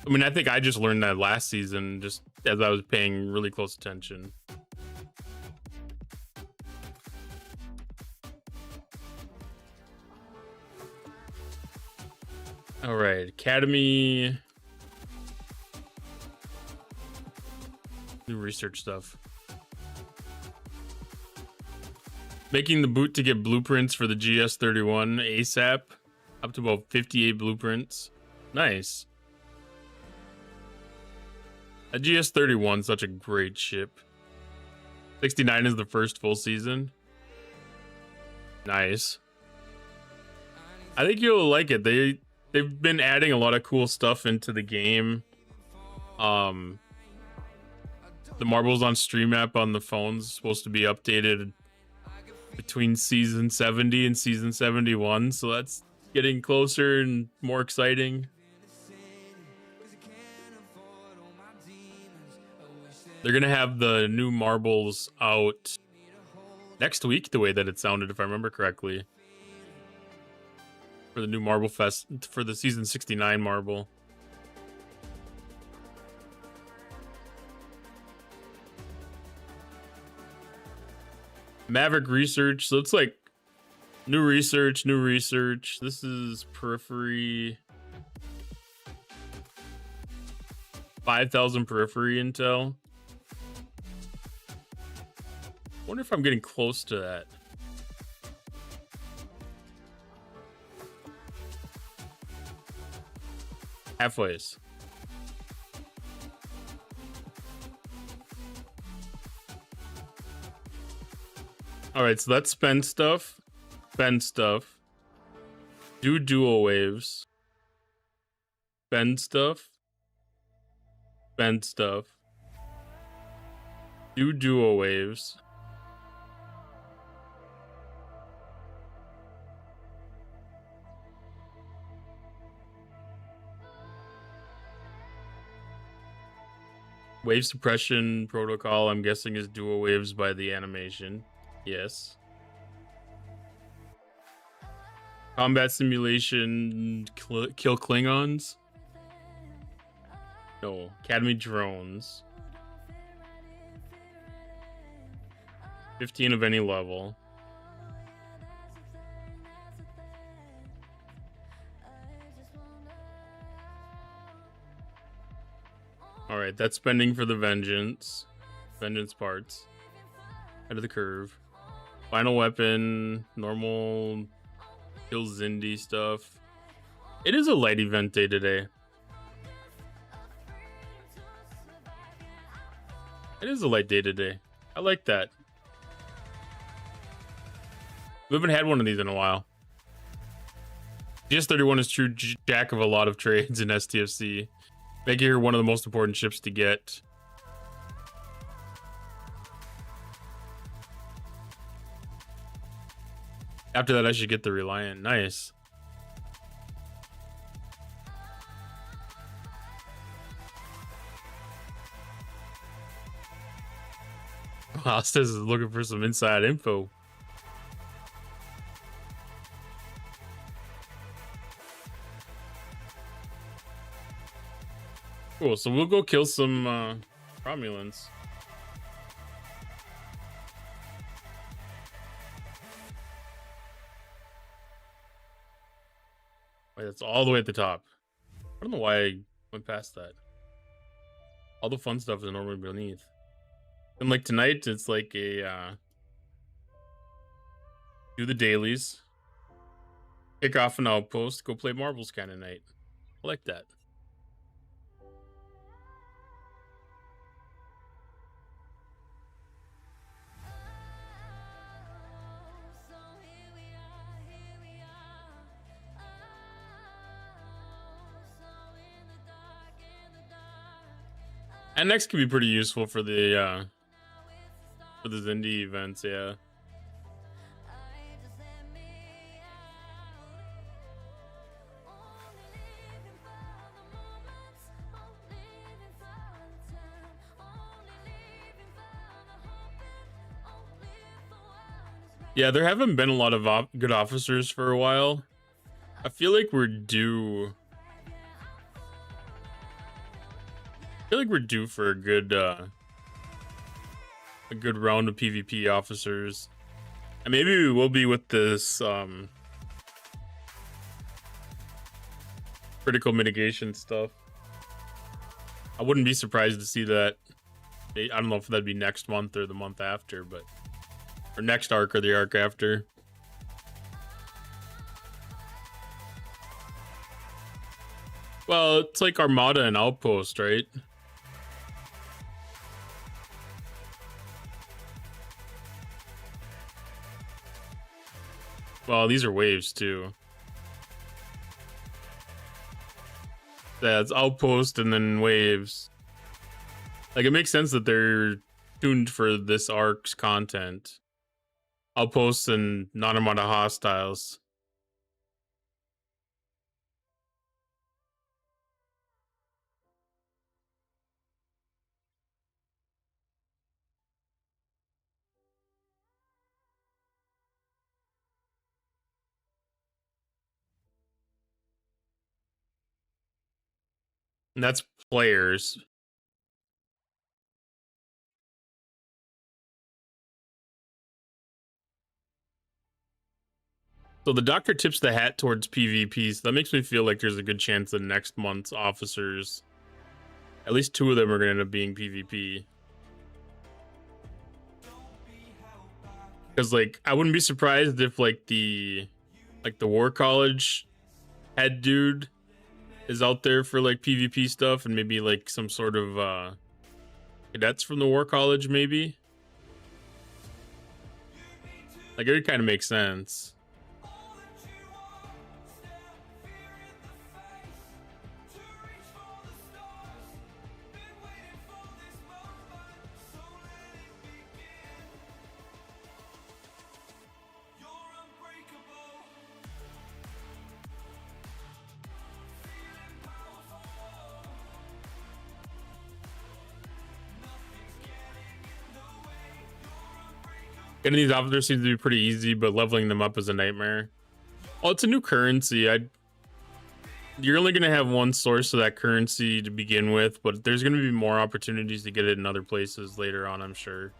I mean, I think I just learned that last season, just as I was paying really close attention. All right, Academy. New research stuff. Making the boot to get blueprints for the GS31 ASAP. Up to about 58 blueprints. Nice. A GS31 is such a great ship. 69 is the first full season. Nice. I think you'll like it. They've been adding a lot of cool stuff into the game. The marbles on Stream app on the phone's supposed to be updated between season 70 and season 71, so that's getting closer and more exciting. They're gonna have the new marbles out next week, the way that it sounded, if I remember correctly. For the new Marble Fest, for the season 69 marble. Maverick research, so it's like new research. This is periphery. 5,000 periphery intel. Wonder if I'm getting close to that. Halfways. All right, so that's spend stuff. Spend stuff. Do dual waves. Spend stuff. Spend stuff. Do dual waves. Wave suppression protocol, I'm guessing, is dual waves by the animation. Yes. Combat simulation, kill Klingons. No, Academy drones. 15 of any level. All right, that's spending for the vengeance parts. Head of the curve. Final weapon, normal, kill Zindi stuff. It is a light event day today. It is a light day today. I like that. We haven't had one of these in a while. GS31 is true jack of a lot of trades in STFC. Making her one of the most important ships to get. After that, I should get the Reliant. Nice. Hostas is looking for some inside info. Cool, so we'll go kill some Romulans. Wait, that's all the way at the top. I don't know why I went past that. All the fun stuff is normally beneath. And like tonight, it's like a do the dailies, kick off an outpost, go play marbles kind of night. I like that. And next could be pretty useful for the Zindi events, yeah. Yeah, there haven't been a lot of good officers for a while. I feel like we're due. I feel like we're due for a good round of PvP officers. And maybe we will be with this critical mitigation stuff. I wouldn't be surprised to see that. I don't know if that'd be next month or the month after, but or next arc or the arc after. Well, it's like Armada and Outpost, right? Well, these are waves too. Yeah, it's Outpost and then waves. Like, it makes sense that they're tuned for this arc's content. Outposts and non-Armada hostiles. And that's players. So the doctor tips the hat towards PvP, so that makes me feel like there's a good chance that next month's officers, at least 2 of them are going to end up being PvP. Because, like, I wouldn't be surprised if, like, the War College head dude is out there for, like, PvP stuff, and maybe, like, some sort of cadets from the War College, maybe. Like, it would kind of make sense. Getting these officers seems to be pretty easy, but leveling them up is a nightmare. Oh, it's a new currency. you're only going to have one source of that currency to begin with, but there's going to be more opportunities to get it in other places later on, I'm sure.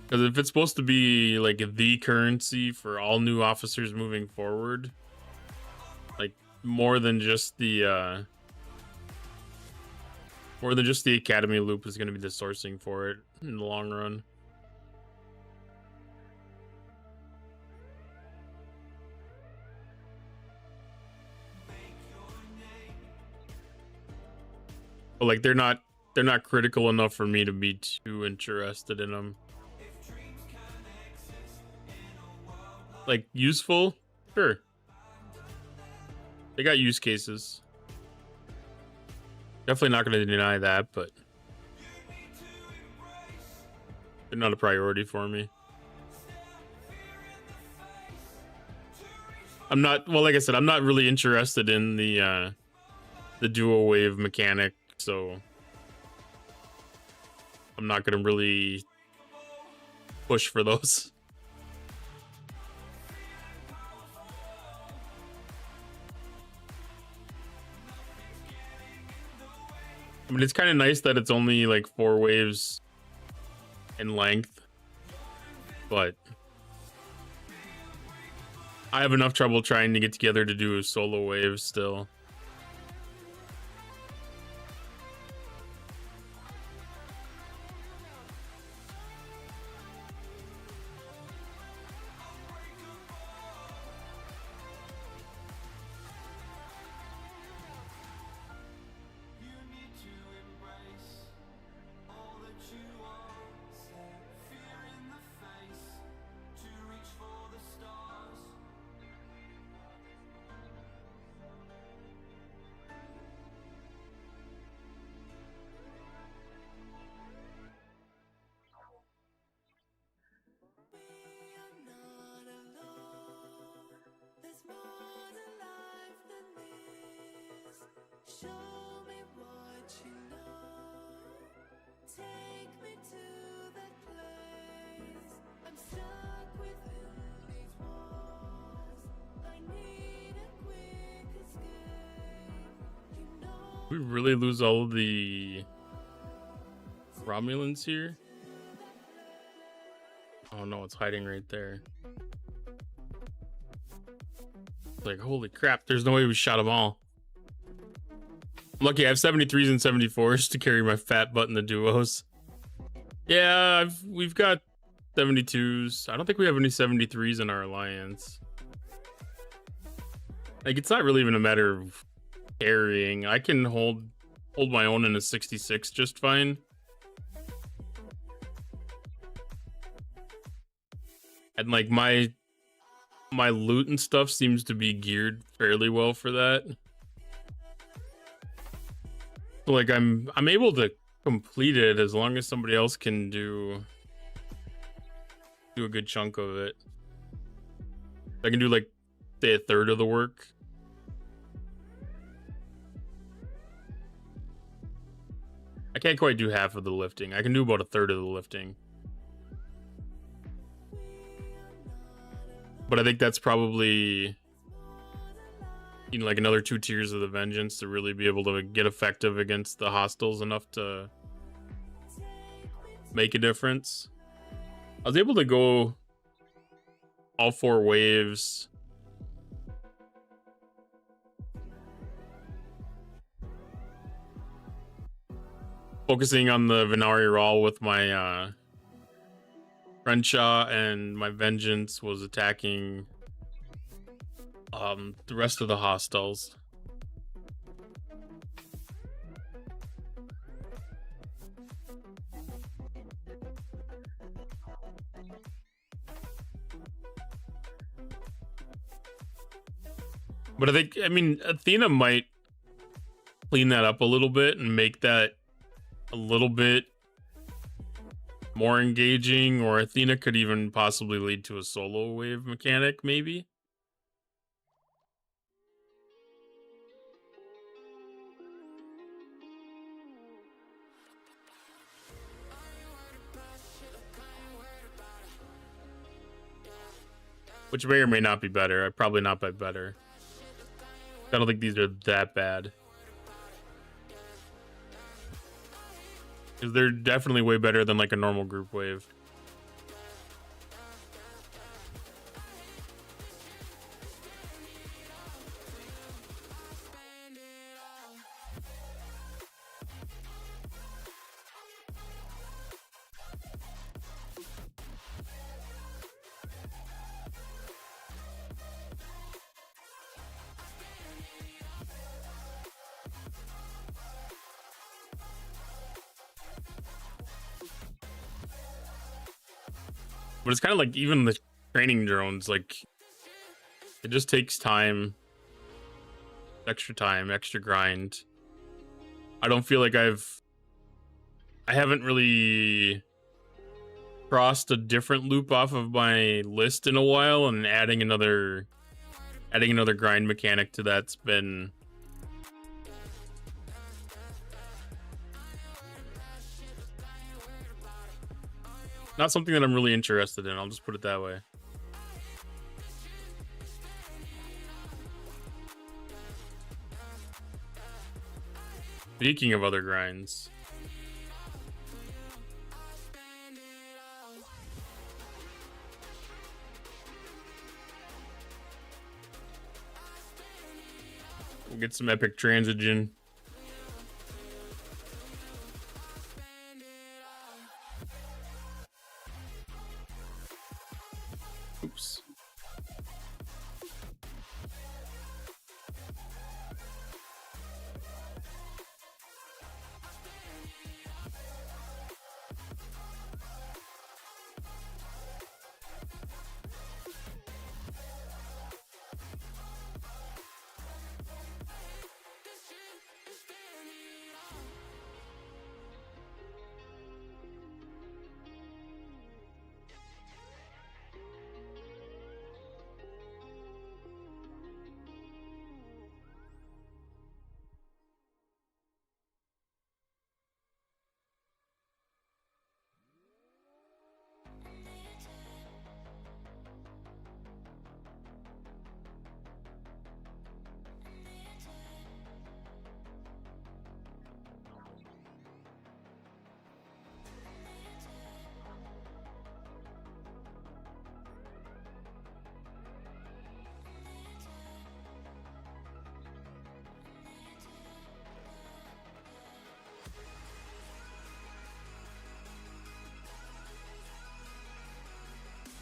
Because if it's supposed to be like the currency for all new officers moving forward, like more than just the academy loop is going to be the sourcing for it in the long run. But like they're not critical enough for me to be too interested in them. Like useful, sure. They got use cases. Definitely not going to deny that, but they're not a priority for me. I'm not, well, like I said, I'm not really interested in the dual wave mechanic, so I'm not going to really push for those. I mean, it's kind of nice that it's only like 4 waves in length, but I have enough trouble trying to get together to do a solo wave still. We really lose all of the Romulans here? Oh no, it's hiding right there. Like, holy crap, there's no way we shot them all. I'm lucky I have 73s and 74s to carry my fat butt in the duos. Yeah, we've got 72s. I don't think we have any 73s in our alliance. Like, it's not really even a matter of carrying. I can hold my own in a 66 just fine. And like my loot and stuff seems to be geared fairly well for that. So like I'm able to complete it as long as somebody else can do a good chunk of it. I can do like say a third of the work. I can't quite do half of the lifting. I can do about a third of the lifting. But I think that's probably, you know, like another 2 tiers of the vengeance to really be able to get effective against the hostiles enough to make a difference. I was able to go all 4 waves. Focusing on the Venari Rawl with my Crenshaw, and my Vengeance was attacking the rest of the hostiles. But I mean, Athena might clean that up a little bit and make that a little bit more engaging, or Athena could even possibly lead to a solo wave mechanic, maybe. Which may or may not be better. Probably not by better. I don't think these are that bad. Because they're definitely way better than like a normal group wave. But it's kind of like even the training drones, like it just takes time, extra grind. I don't feel like I haven't really crossed a different loop off of my list in a while, and adding another grind mechanic to that's been not something that I'm really interested in. I'll just put it that way. Speaking of other grinds, we'll get some epic transigen. Oops.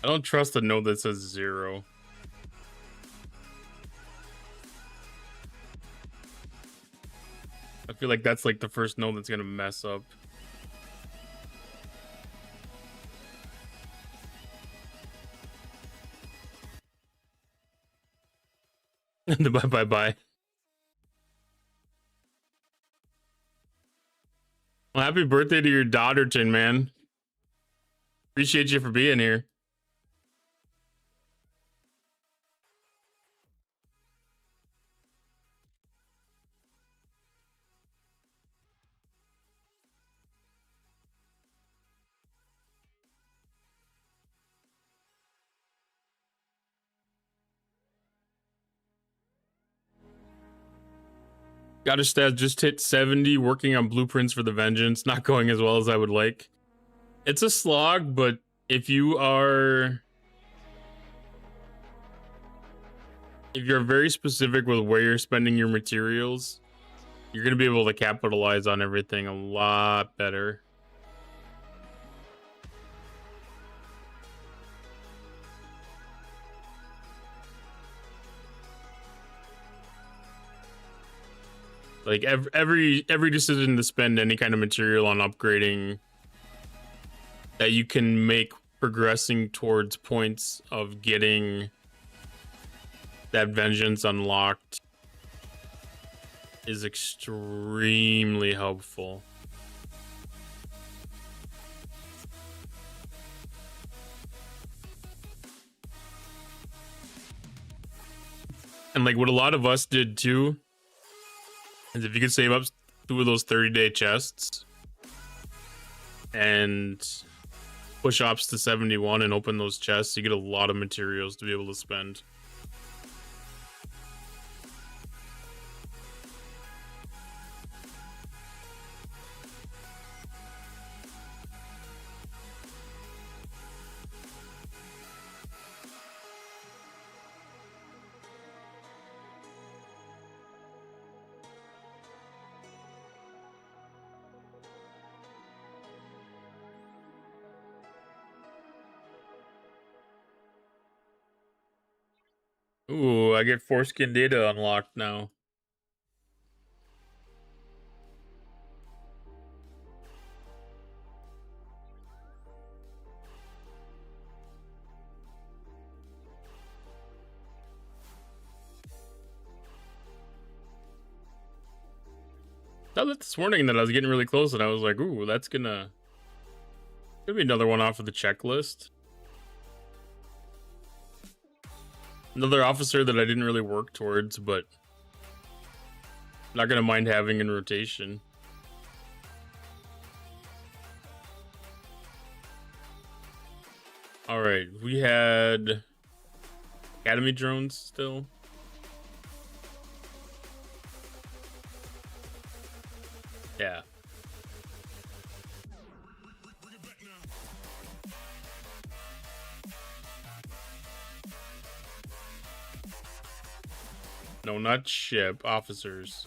I don't trust a node that says 0. I feel like that's like the first node that's gonna mess up. Bye. Well, happy birthday to your daughterton, man. Appreciate you for being here. Got a stat, just hit 70, working on blueprints for the vengeance. Not going as well as I would like. It's a slog, but if you're very specific with where you're spending your materials, you're going to be able to capitalize on everything a lot better. Like every decision to spend any kind of material on upgrading that you can make progressing towards points of getting that vengeance unlocked is extremely helpful. And like what a lot of us did too, is if you could save up 2 of those 30-day chests and push ops to 71 and open those chests, you get a lot of materials to be able to spend. Ooh, I get foreskin data unlocked now. I thought this morning that I was getting really close, and I was like, "Ooh, that's gonna be another one off of the checklist." Another officer that I didn't really work towards, but not gonna mind having in rotation. All right, we had Academy drones still. Yeah. No, not ship, officers.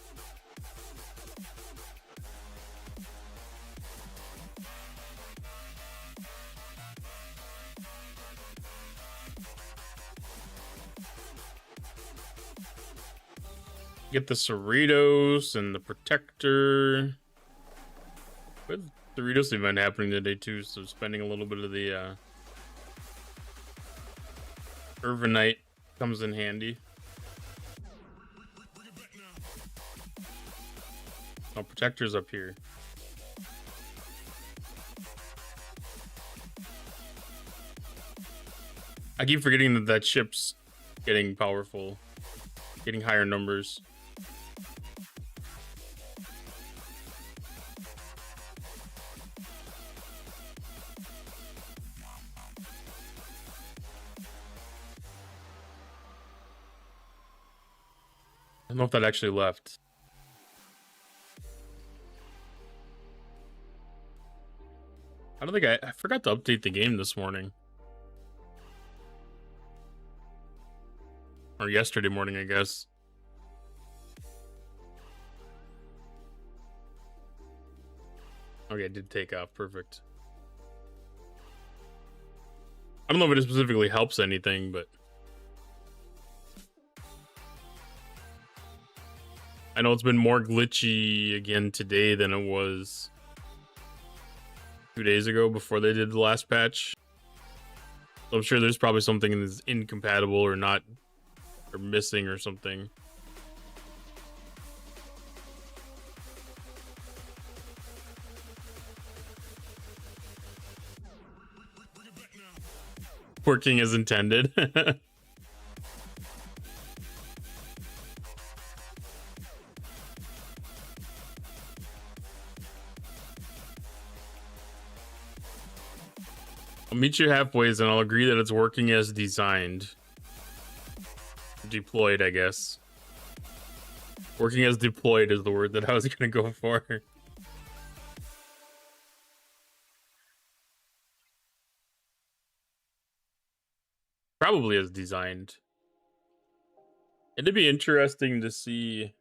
Get the Cerritos and the Protector. But the Cerritos event happening today too, so spending a little bit of the Urbanite comes in handy. Oh, Protector's up here. I keep forgetting that that ship's getting powerful, getting higher numbers. I don't know if that actually left. I don't think I forgot to update the game this morning. Or yesterday morning, I guess. Okay, it did take off. Perfect. I don't know if it specifically helps anything, but I know it's been more glitchy again today than it was 2 days ago before they did the last patch. So I'm sure there's probably something that's incompatible or not, or missing or something. Working as intended. I'll meet you halfway and I'll agree that it's working as designed. Deployed, I guess. Working as deployed is the word that I was gonna go for. Probably as designed. It'd be interesting to see.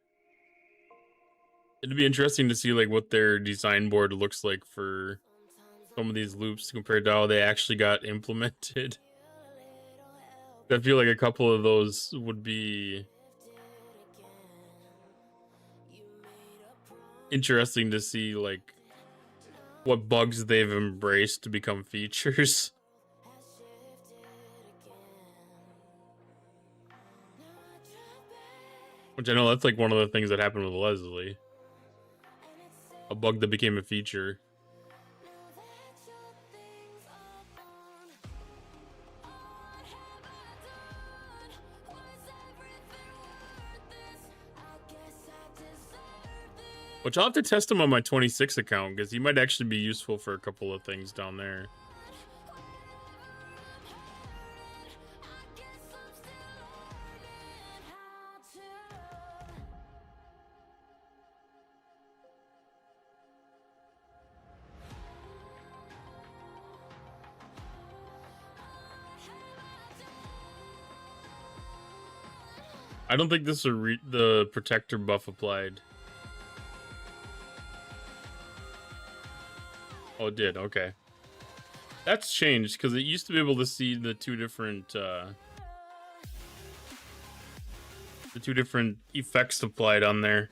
It'd be interesting to see like what their design board looks like for some of these loops compared to how they actually got implemented. I feel like a couple of those would be interesting to see, like what bugs they've embraced to become features. Which I know that's like one of the things that happened with Leslie. A bug that became a feature. Which I'll have to test him on my 26 account, because he might actually be useful for a couple of things down there. I don't think this is the protector buff applied. Oh, it did. Okay. That's changed, because it used to be able to see the two different the two different effects applied on there.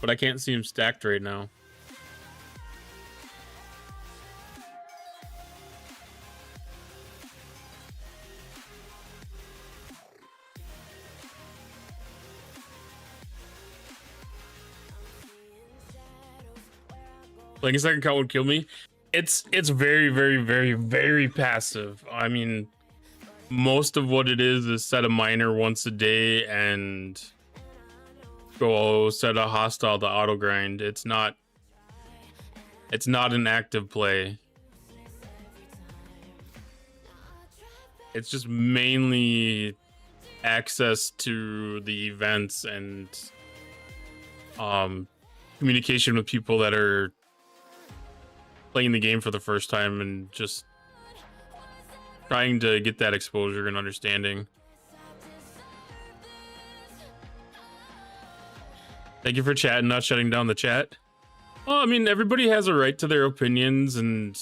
But I can't see them stacked right now. Like a second count would kill me. It's very, very, very, very passive. I mean, most of what it is set a miner once a day and go set a hostile to auto grind. It's not an active play. It's just mainly access to the events and communication with people that are playing the game for the first time and just trying to get that exposure and understanding. Thank you for chatting, not shutting down the chat. Well, I mean, everybody has a right to their opinions, and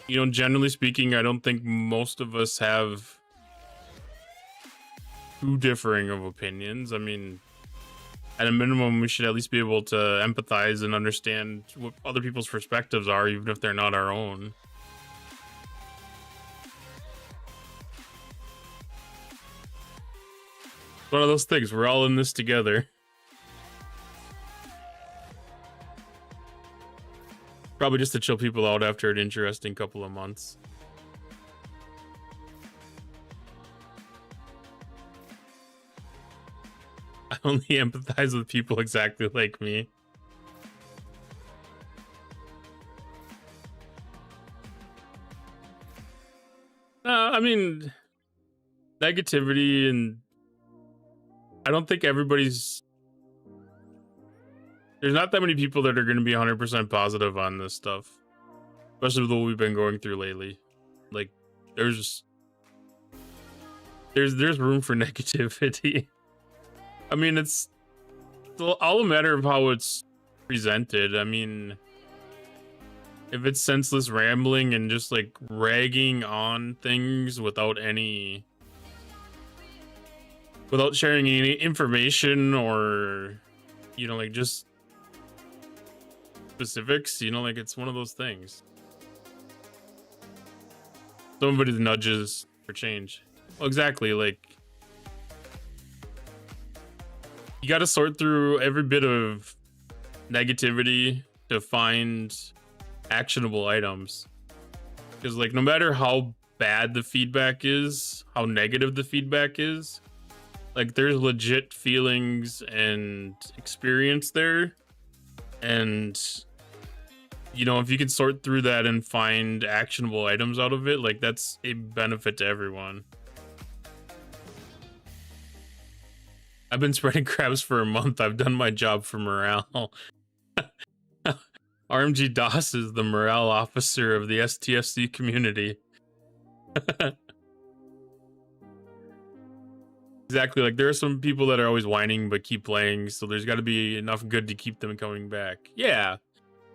you know, generally speaking, I don't think most of us have too differing of opinions. I mean, at a minimum, we should at least be able to empathize and understand what other people's perspectives are, even if they're not our own. One of those things, we're all in this together. Probably just to chill people out after an interesting couple of months. I only empathize with people exactly like me. I mean, negativity, and I don't think everybody's... There's not that many people that are going to be 100% positive on this stuff, especially with what we've been going through lately. Like, there's room for negativity. I mean, it's all a matter of how it's presented. I mean, if it's senseless rambling and just like ragging on things without sharing any information or, you know, like just specifics, you know, like it's one of those things. Somebody's nudges for change. Well, exactly, like you got to sort through every bit of negativity to find actionable items, because like no matter how bad the feedback is, how negative the feedback is, like there's legit feelings and experience there, and you know, if you can sort through that and find actionable items out of it, like that's a benefit to everyone. I've been spreading crabs for a month. I've done my job for morale. RMG DOS is the morale officer of the STFC community. Exactly, like there are some people that are always whining but keep playing, so there's got to be enough good to keep them coming back. Yeah,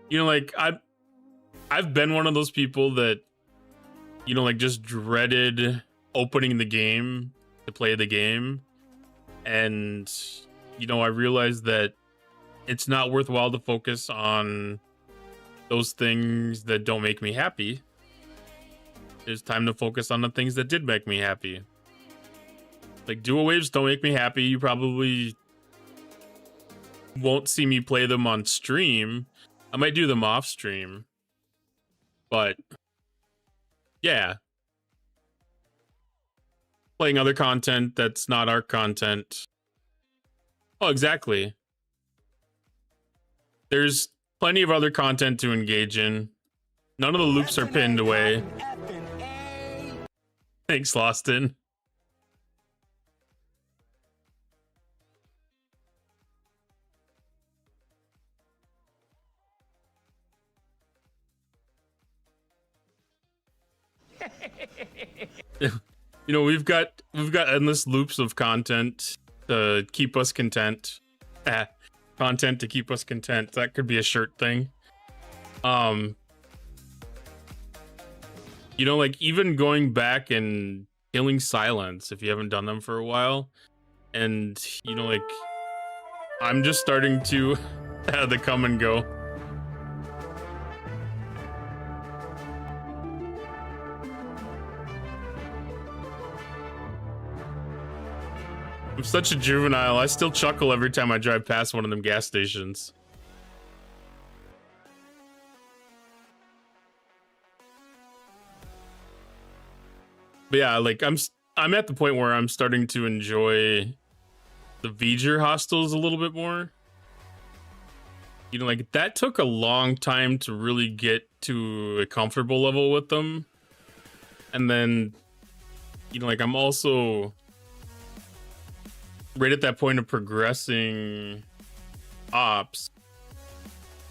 you know, like I've been one of those people that, you know, like just dreaded opening the game to play the game, and you know, I realized that it's not worthwhile to focus on those things that don't make me happy. There's time to focus on the things that did make me happy. Like dual waves don't make me happy. You probably won't see me play them on stream. I might do them off stream, but yeah, playing other content that's not our content. Oh, exactly. There's plenty of other content to engage in. None of the loops are pinned away. Thanks, Loston. You know, we've got endless loops of content to keep us content. Content to keep us content. That could be a shirt thing. You know, like even going back and killing silence if you haven't done them for a while. And, you know, like, I'm just starting to have the come and go. I'm such a juvenile. I still chuckle every time I drive past one of them gas stations. But yeah, like I'm at the point where I'm starting to enjoy the V'ger hostels a little bit more. You know, like that took a long time to really get to a comfortable level with them. And then, you know, like I'm also right at that point of progressing ops,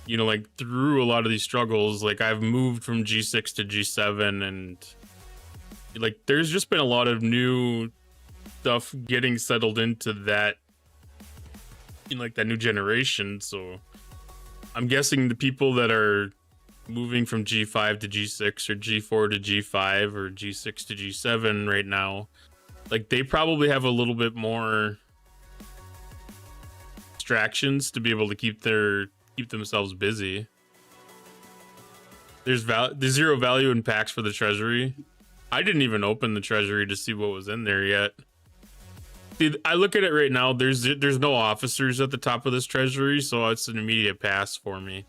you know, like through a lot of these struggles. Like I've moved from G6 to G7, and like there's just been a lot of new stuff getting settled into that, you know, like that new generation. So I'm guessing the people that are moving from G5 to G6 or G4 to G5 or G6 to G7 right now, like they probably have a little bit more distractions to be able to keep themselves busy. There's zero value in packs for the treasury. I didn't even open the treasury to see what was in there yet. See, I look at it right now, there's no officers at the top of this treasury, so it's an immediate pass for me.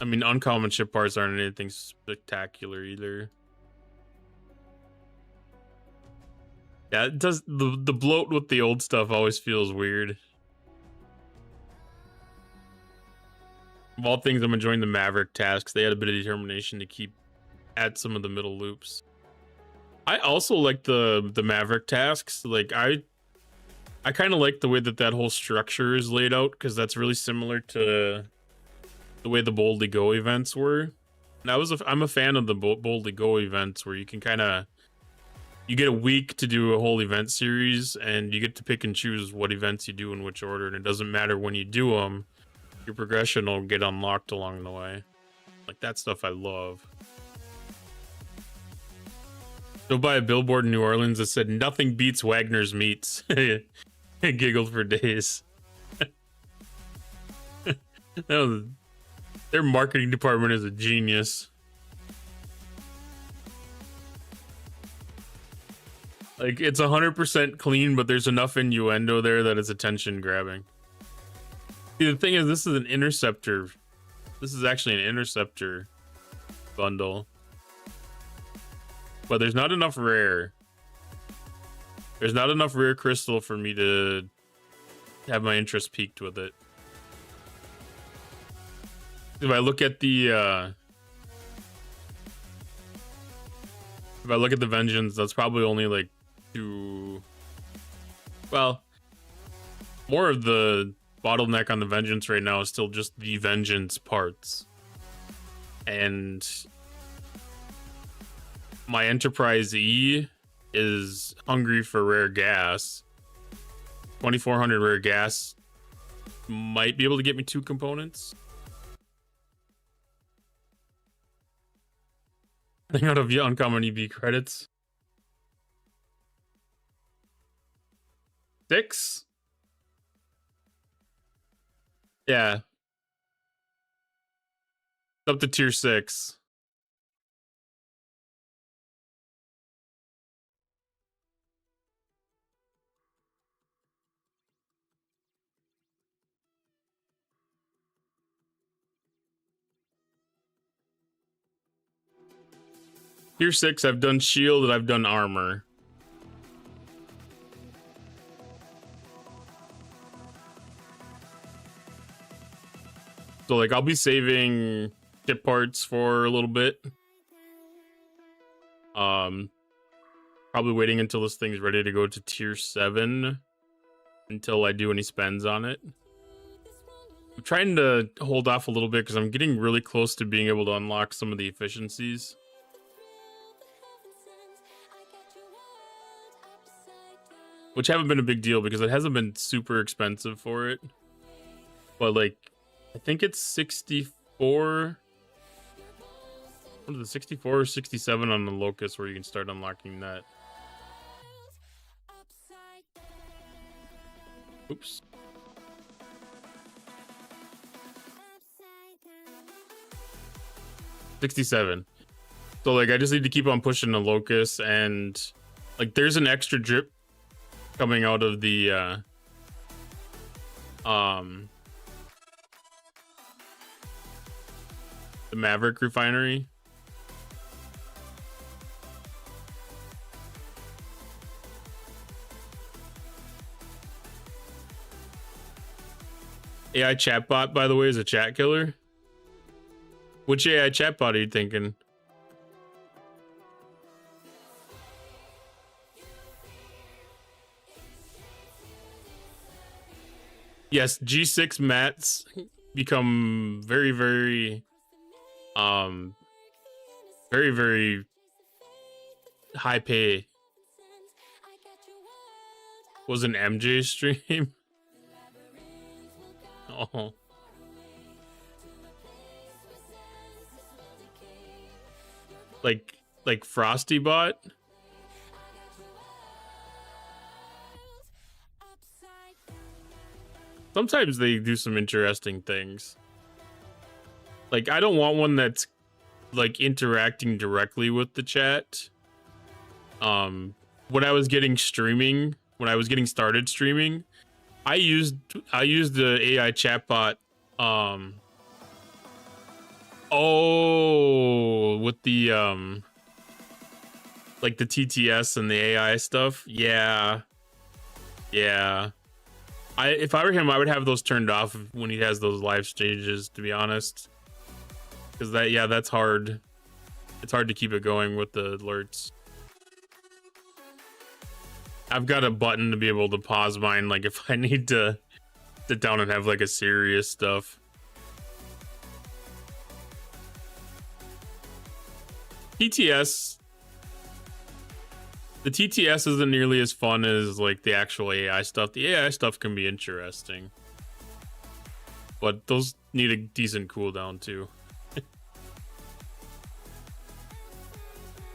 I mean, uncommon ship parts aren't anything spectacular either. Yeah, it does. The bloat with the old stuff always feels weird. Of all things, I'm enjoying the Maverick tasks. They had a bit of determination to add some of the middle loops. I also like the Maverick tasks. Like I kind of like the way that whole structure is laid out, because that's really similar to the way the Boldly Go events were. And I'm a fan of the Boldly Go events, where you can you get a week to do a whole event series, and you get to pick and choose what events you do in which order, and it doesn't matter when you do them, your progression will get unlocked along the way. Like that stuff I love. Go by a billboard in New Orleans that said, "Nothing beats Wagner's meats." I giggled for days. Their marketing department is a genius. Like, it's 100% clean, but there's enough innuendo there that it's attention grabbing. See, the thing is, this is an interceptor. This is actually an interceptor bundle. But there's not enough rare. There's not enough rare crystal for me to have my interest peaked with it. If I look at the Vengeance, that's probably only like well, more of the bottleneck on the Vengeance right now is still just the Vengeance parts. And my Enterprise E is hungry for rare gas. 2400 rare gas might be able to get me 2 components. I think out of the uncommon EB credits. 6? Yeah. Up to tier 6. Tier 6, I've done shield and I've done armor. So like I'll be saving ship parts for a little bit. Probably waiting until this thing's ready to go to tier 7 until I do any spends on it. I'm trying to hold off a little bit because I'm getting really close to being able to unlock some of the efficiencies, which haven't been a big deal because it hasn't been super expensive for it. But like I think it's 64. What is it, 64 or 67 on the Locust where you can start unlocking that. Oops. $67. So like I just need to keep on pushing the Locust, and like there's an extra drip coming out of the Maverick refinery. AI chatbot, by the way, is a chat killer. Which AI chatbot are you thinking? Yes, G6 mats become very, very high pay. Was an MJ stream? Oh. Like Frosty Bot? Sometimes they do some interesting things. Like I don't want one that's like interacting directly with the chat. When I was getting started streaming, I used the AI chatbot. With the like the TTS and the AI stuff. Yeah. If I were him, I would have those turned off when he has those live stages, to be honest. Because that's hard. It's hard to keep it going with the alerts. I've got a button to be able to pause mine, like if I need to sit down and have like a serious stuff. TTS. The TTS isn't nearly as fun as like the actual AI stuff. The AI stuff can be interesting, but those need a decent cooldown too.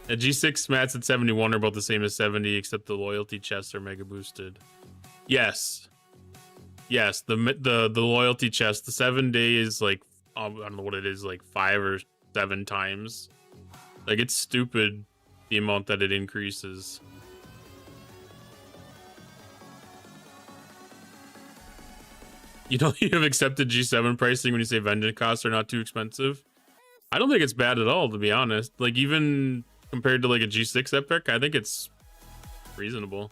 The G6 mats at 71 are about the same as 70, except the loyalty chests are mega boosted. Yes, the loyalty chest, the 7 days, like I don't know what it is, like 5 or 7 times. Like it's stupid the amount that it increases. You know, you have accepted G7 pricing when you say vending costs are not too expensive. I don't think it's bad at all, to be honest. Like even compared to like a G6 Epic, I think it's reasonable.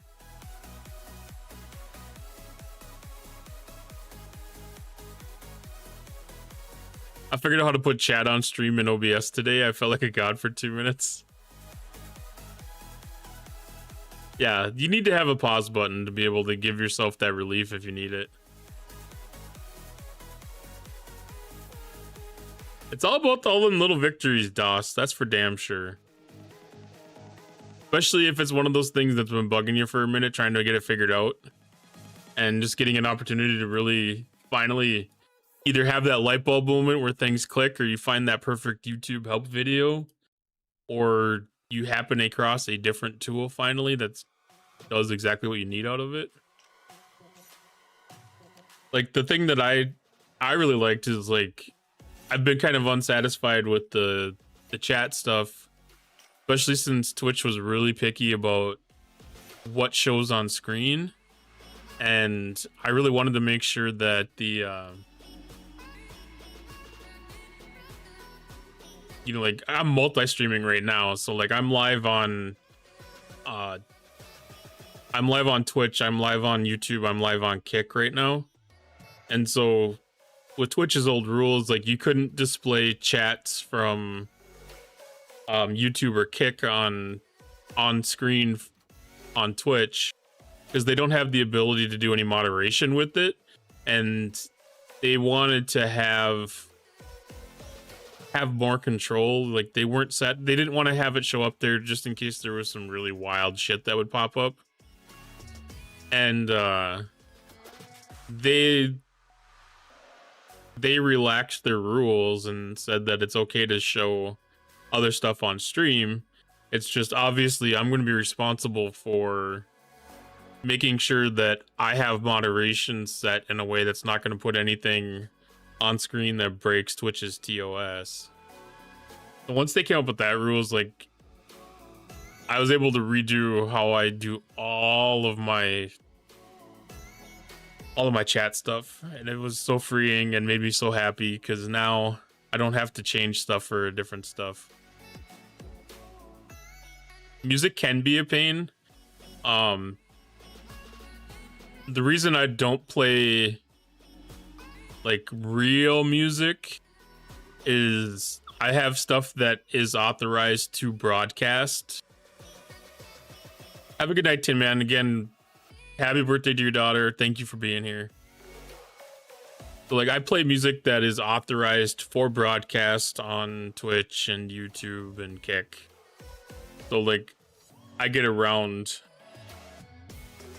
I figured out how to put chat on stream in OBS today. I felt like a god for 2 minutes. Yeah, you need to have a pause button to be able to give yourself that relief if you need it. It's all about all them little victories, DOS. That's for damn sure. Especially if it's one of those things that's been bugging you for a minute, trying to get it figured out. And just getting an opportunity to really finally either have that light bulb moment where things click, or you find that perfect YouTube help video, or you happen across a different tool finally that does exactly what you need out of it. Like the thing that I really liked is like, I've been kind of unsatisfied with the chat stuff, especially since Twitch was really picky about what shows on screen. And I really wanted to make sure that the, you know, like I'm multi-streaming right now. So like I'm live on Twitch, I'm live on YouTube, I'm live on Kick right now. And so with Twitch's old rules, like you couldn't display chats from YouTube or Kick on screen on Twitch because they don't have the ability to do any moderation with it, and they wanted to have more control. Like they didn't want to have it show up there just in case there was some really wild shit that would pop up. And they relaxed their rules and said that it's okay to show other stuff on stream. It's just obviously I'm going to be responsible for making sure that I have moderation set in a way that's not going to put anything on screen that breaks Twitch's TOS. So once they came up with that rules, like, I was able to redo how I do all of my chat stuff, and it was so freeing and made me so happy because now I don't have to change stuff for different stuff. Music can be a pain. The reason I don't play like real music is I have stuff that is authorized to broadcast. Have a good night, Tin Man. Again, happy birthday to your daughter. Thank you for being here. So, like, I play music that is authorized for broadcast on Twitch and YouTube and Kick. So, like, I get around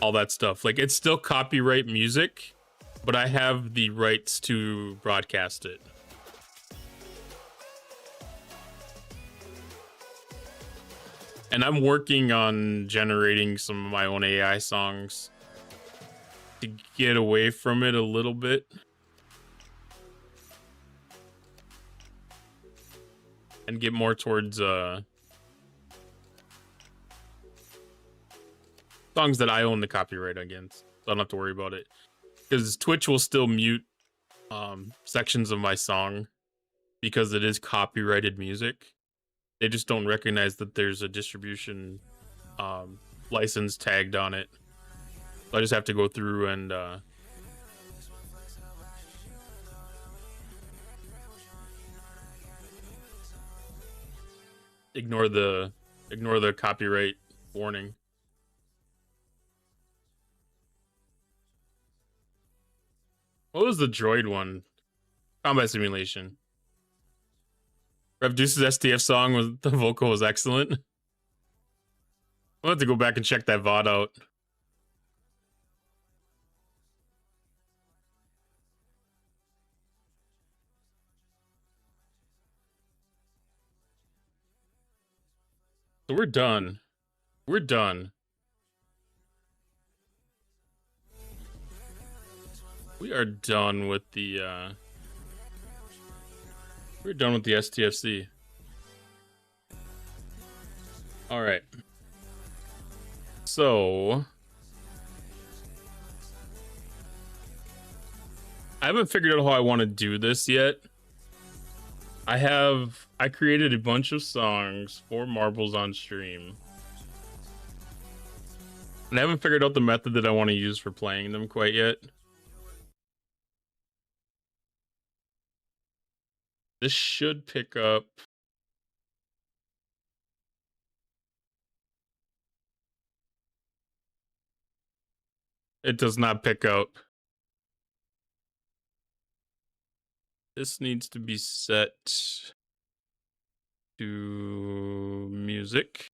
all that stuff. Like, it's still copyright music, but I have the rights to broadcast it. And I'm working on generating some of my own AI songs to get away from it a little bit. And get more towards songs that I own the copyright against. So I don't have to worry about it. Because Twitch will still mute sections of my song because it is copyrighted music. They just don't recognize that there's a distribution license tagged on it. So I just have to go through and ignore the copyright warning. What was the droid one? Combat Simulation. Rev Deuce's STF song was the vocal was excellent. I'll have to go back and check that VOD out. So we're done. We're done. We are done with the we're done with the STFC. All right. So I haven't figured out how I want to do this yet. I created a bunch of songs for Marbles on stream. And I haven't figured out the method that I want to use for playing them quite yet. This should pick up. It does not pick up. This needs to be set to music.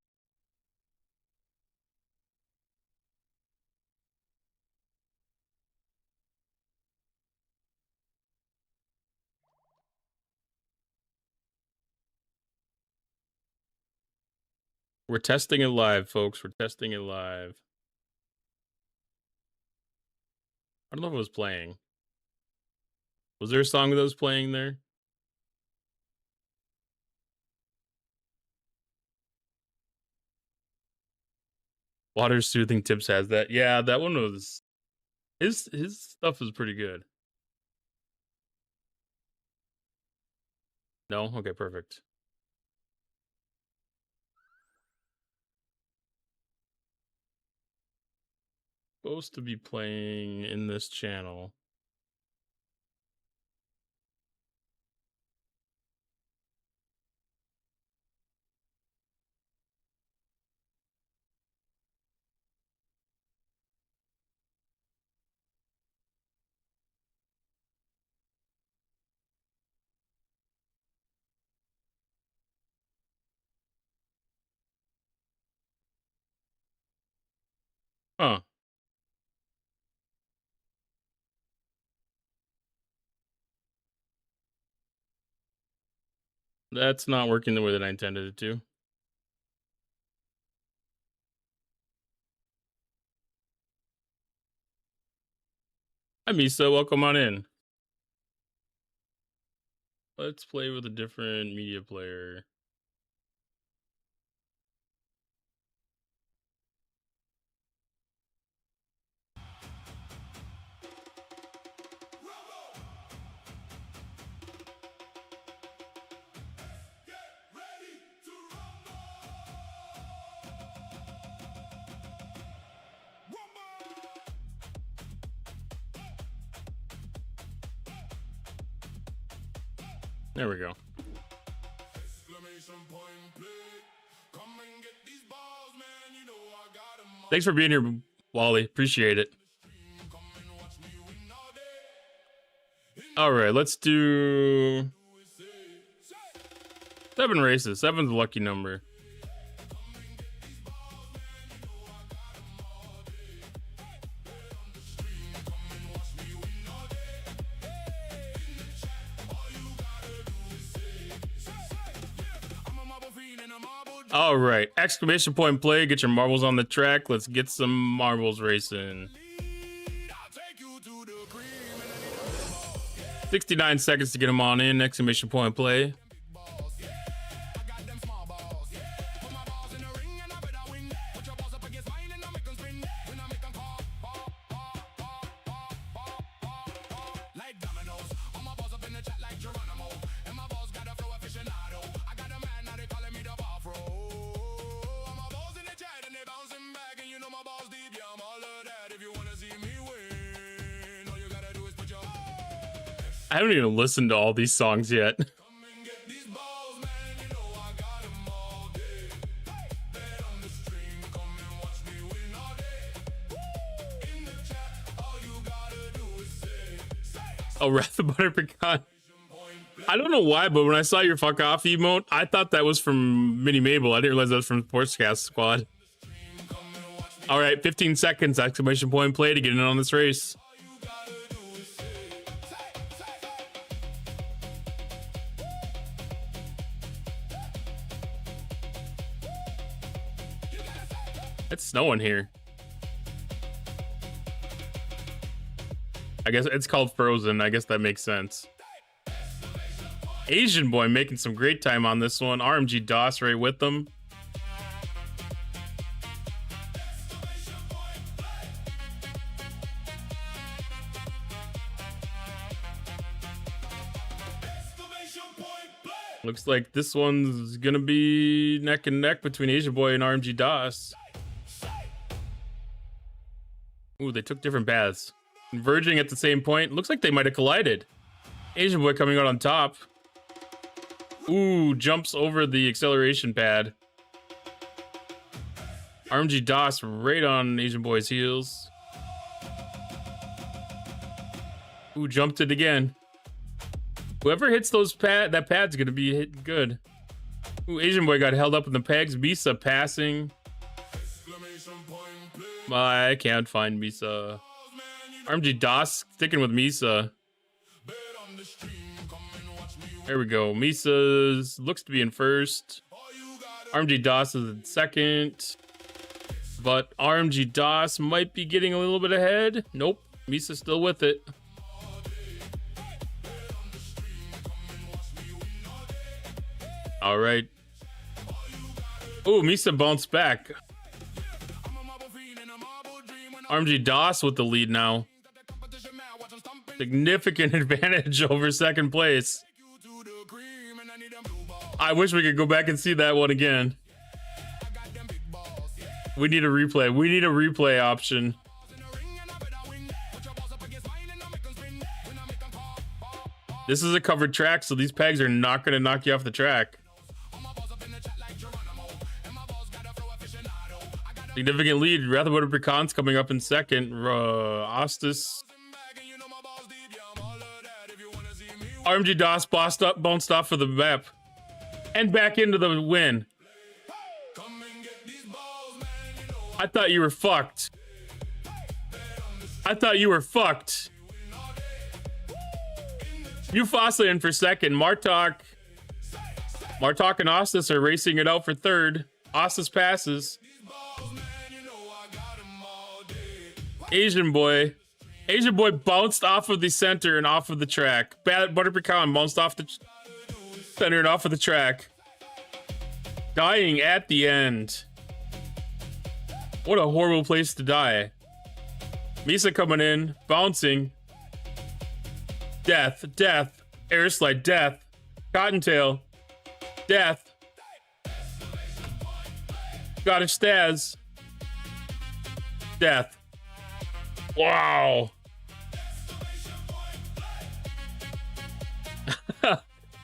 We're testing it live, folks. We're testing it live. I don't know if it was playing. Was there a song that was playing there? Water Soothing Tips has that. Yeah, that one was his stuff was pretty good. No? Okay, perfect. Supposed to be playing in this channel. Huh. That's not working the way that I intended it to. Hi, Misa. Welcome on in. Let's play with a different media player. There we go. Thanks for being here, Wally. Appreciate it. All right, let's do 7 races. 7's a lucky number. All right, exclamation point play. Get your marbles on the track. Let's get some marbles racing. 69 seconds to get them on in. Exclamation point play. I haven't even listened to all these songs yet. Oh, Wrath of Butter Pecan. I don't know why, but when I saw your fuck off emote, I thought that was from Minnie Mabel. I didn't realize that was from Sportscast Squad. All right, 15 seconds, exclamation point play to get in on this race. It's snowing here. I guess it's called Frozen. I guess that makes sense. Asian Boy making some great time on this one. RMG DOS right with them. Looks like this one's gonna be neck and neck between Asian Boy and RMG DOS. Ooh, they took different paths. Converging at the same point. Looks like they might have collided. Asian Boy coming out on top. Ooh, jumps over the acceleration pad. RMG DOS right on Asian Boy's heels. Ooh, jumped it again. Whoever hits those that pad's gonna be hit good. Ooh, Asian Boy got held up in the pegs. Misa passing. I can't find Misa. RMG DOS sticking with Misa. There we go. Misa looks to be in first. RMG DOS is in second. But RMG DOS might be getting a little bit ahead. Nope. Misa's still with it. All right. Oh, Misa bounced back. RMG DOS with the lead now. Significant advantage over second place. I wish we could go back and see that one again. We need a replay. We need a replay option. This is a covered track, so these pegs are not going to knock you off the track. Significant lead. Wrath of Butter Pecan's coming up in second. Ostis. RMG DOS bounced off for the map. And back into the win. I thought you were fucked. I thought you were fucked. Mufasa in for second. Martok Martok and Ostis are racing it out for third. Ostis passes. Asian boy bounced off of the center and off of the track. Butter Pecan bounced off the center and off of the track. Dying at the end. What a horrible place to die. Misa coming in, bouncing. Death, death, air slide, death. Cottontail, death. Scottish Staz, death. Wow.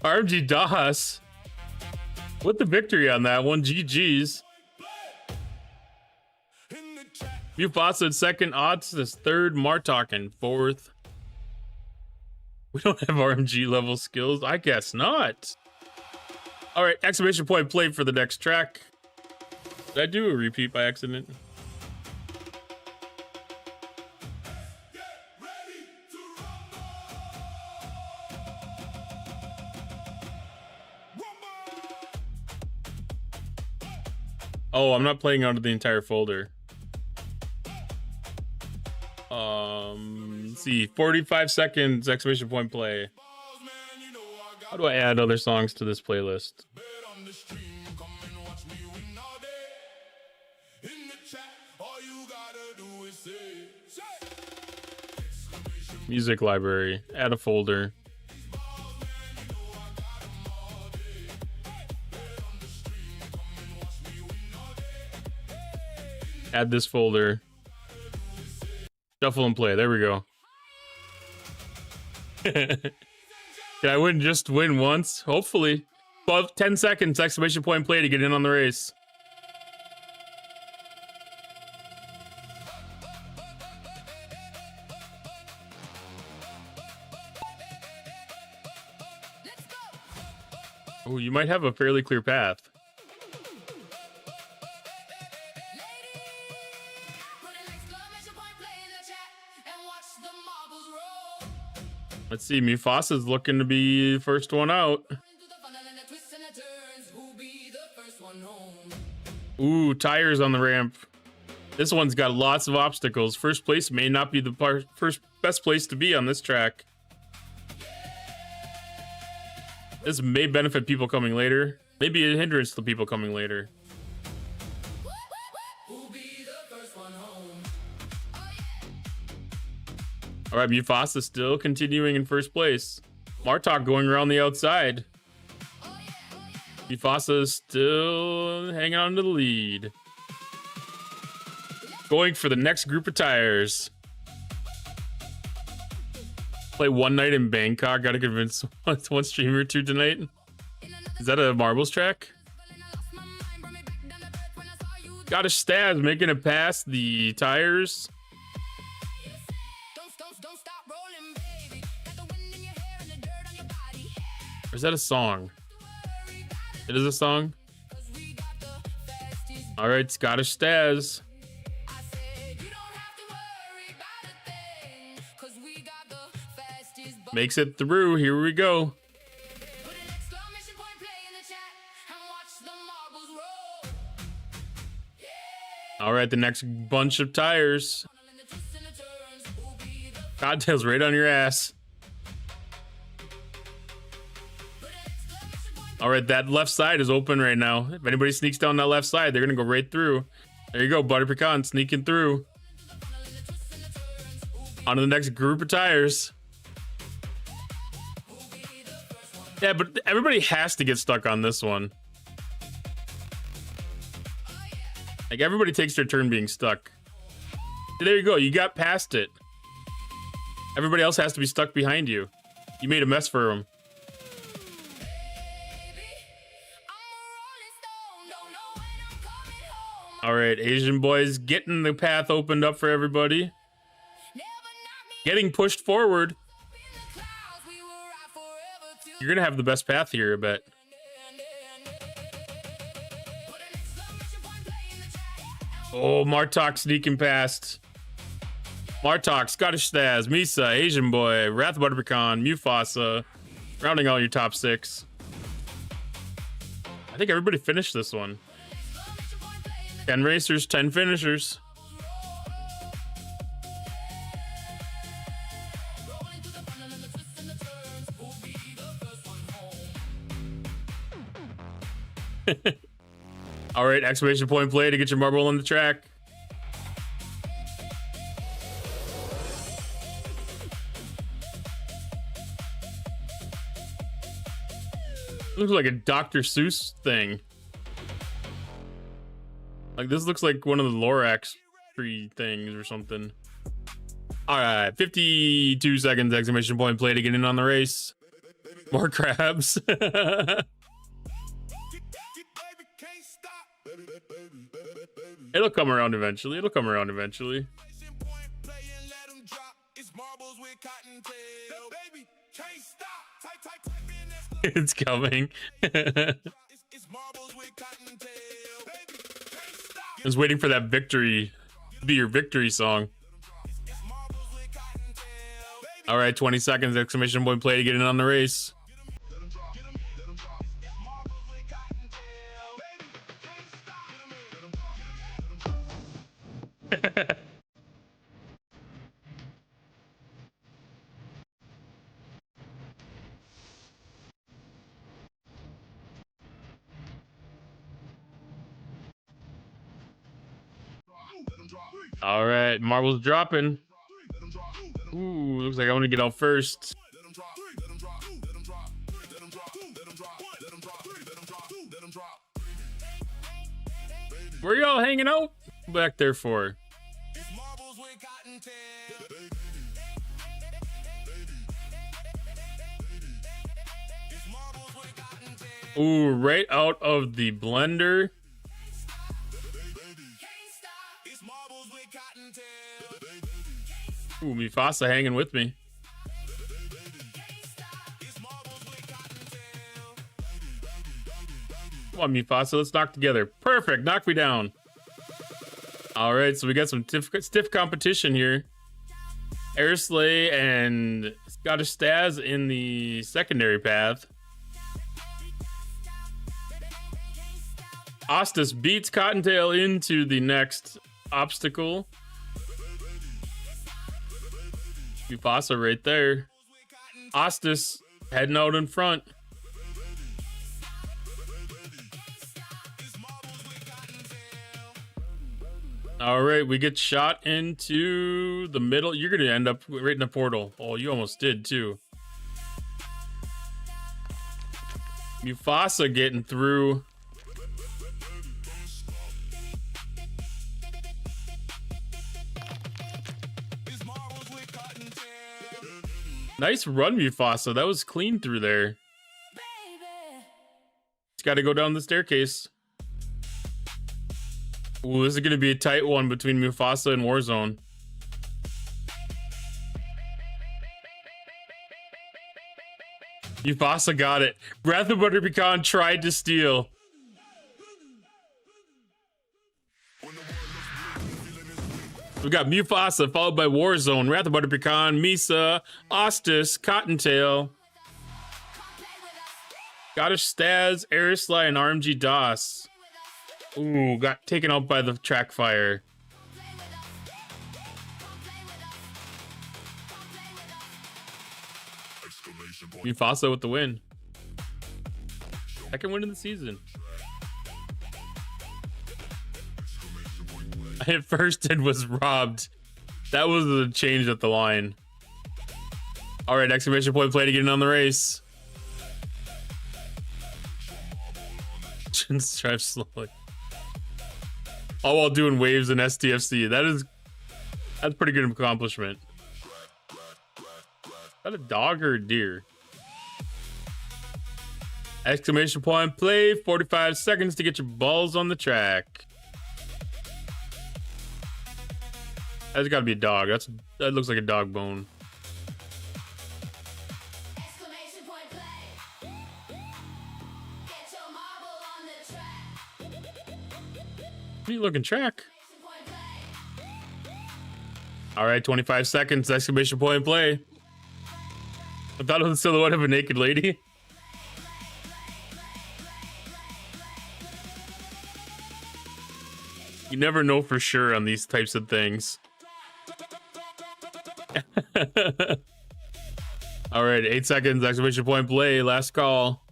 RMG DOS with the victory on that one. GG's. Mufasa in second, Odds is third, Martok in fourth. We don't have RMG level skills. I guess not. All right, exclamation point play for the next track. Did I do a repeat by accident? Oh, I'm not playing out of the entire folder. Let's see, 45 seconds, exclamation point play. How do I add other songs to this playlist? Music library, add a folder. Add this folder. Shuffle and play. There we go. Can I win? Just win once? Hopefully. 10 seconds, exclamation point play to get in on the race. Oh, you might have a fairly clear path. Let's see, Mufasa's looking to be the first one out. Ooh, tires on the ramp. This one's got lots of obstacles. First place may not be the best place to be on this track. This may benefit people coming later. Maybe a hindrance to people coming later. All right, Mufasa still continuing in first place. Martok going around the outside. Mufasa is still hanging on to the lead. Going for the next group of tires. Play one night in Bangkok. Gotta convince one streamer to tonight. Is that a marbles track? Got a Stabs making it past the tires. Or is that a song? It is a song. All right, Scottish Staz. Makes it through. Here we go. All right, the next bunch of tires. Codtail's right on your ass. All right, that left side is open right now. If anybody sneaks down that left side, they're going to go right through. There you go, Butter Pecan sneaking through. On to the next group of tires. Yeah, but everybody has to get stuck on this one. Like, everybody takes their turn being stuck. There you go, you got past it. Everybody else has to be stuck behind you. You made a mess for them. All right, Asian boys getting the path opened up for everybody. Getting pushed forward. You're gonna have the best path here, I bet. Oh, Martok sneaking past. Martok, Scottish Staz, Misa, Asian Boy, Wrath Butter Pecan, Mufasa, rounding out your top 6. think everybody finished this one. 10 racers, 10 finishers. All right, exclamation point play to get your marble on the track. Looks like a Dr. Seuss thing. Like this looks like one of the Lorax tree things or something. All right, 52 seconds, exclamation point play to get in on the race. More crabs. It'll come around eventually. It'll come around eventually. It's coming. I was waiting for that victory to be your victory song. All right, 20 seconds, exclamation point play to get in on the race. All right, marbles dropping. Ooh, looks like I want to get out first. Where y'all hanging out back there for? Ooh, right out of the blender. Ooh, Mufasa hanging with me. Come on, Mufasa, let's knock together. Perfect, knock me down. All right, so we got some stiff competition here. Airslay and Scottish Staz in the secondary path. Ostis beats Cottontail into the next obstacle. Mufasa right there. Ostis heading out in front. All right, we get shot into the middle. You're going to end up right in the portal. Oh, you almost did too. Mufasa getting through. Nice run, Mufasa. That was clean through there. It's got to go down the staircase. Ooh, this is going to be a tight one between Mufasa and Warzone. Mufasa got it. Breath of Butter Pecan tried to steal. We got Mufasa followed by Warzone, Wrath of Butter Pecan, Misa, Ostis, Cottontail, Scottish Staz, Airslay, and RMG DOS. Ooh, got taken out by the track fire. Mufasa with the win. Second win of the season. I hit first and was robbed. That was the change at the line. All right, exclamation point play to get in on the race. Just drive slowly. All while doing waves in STFC. That's pretty good accomplishment. Is that a dog or a deer? Exclamation point play. 45 seconds to get your balls on the track. That's got to be a dog. That looks like a dog bone. Exclamation point play. Get your marble on the track. Neat looking track. All right, 25 seconds. Exclamation point play. I thought it was a silhouette of a naked lady. You never know for sure on these types of things. All right, 8 seconds, exclamation point play, last call.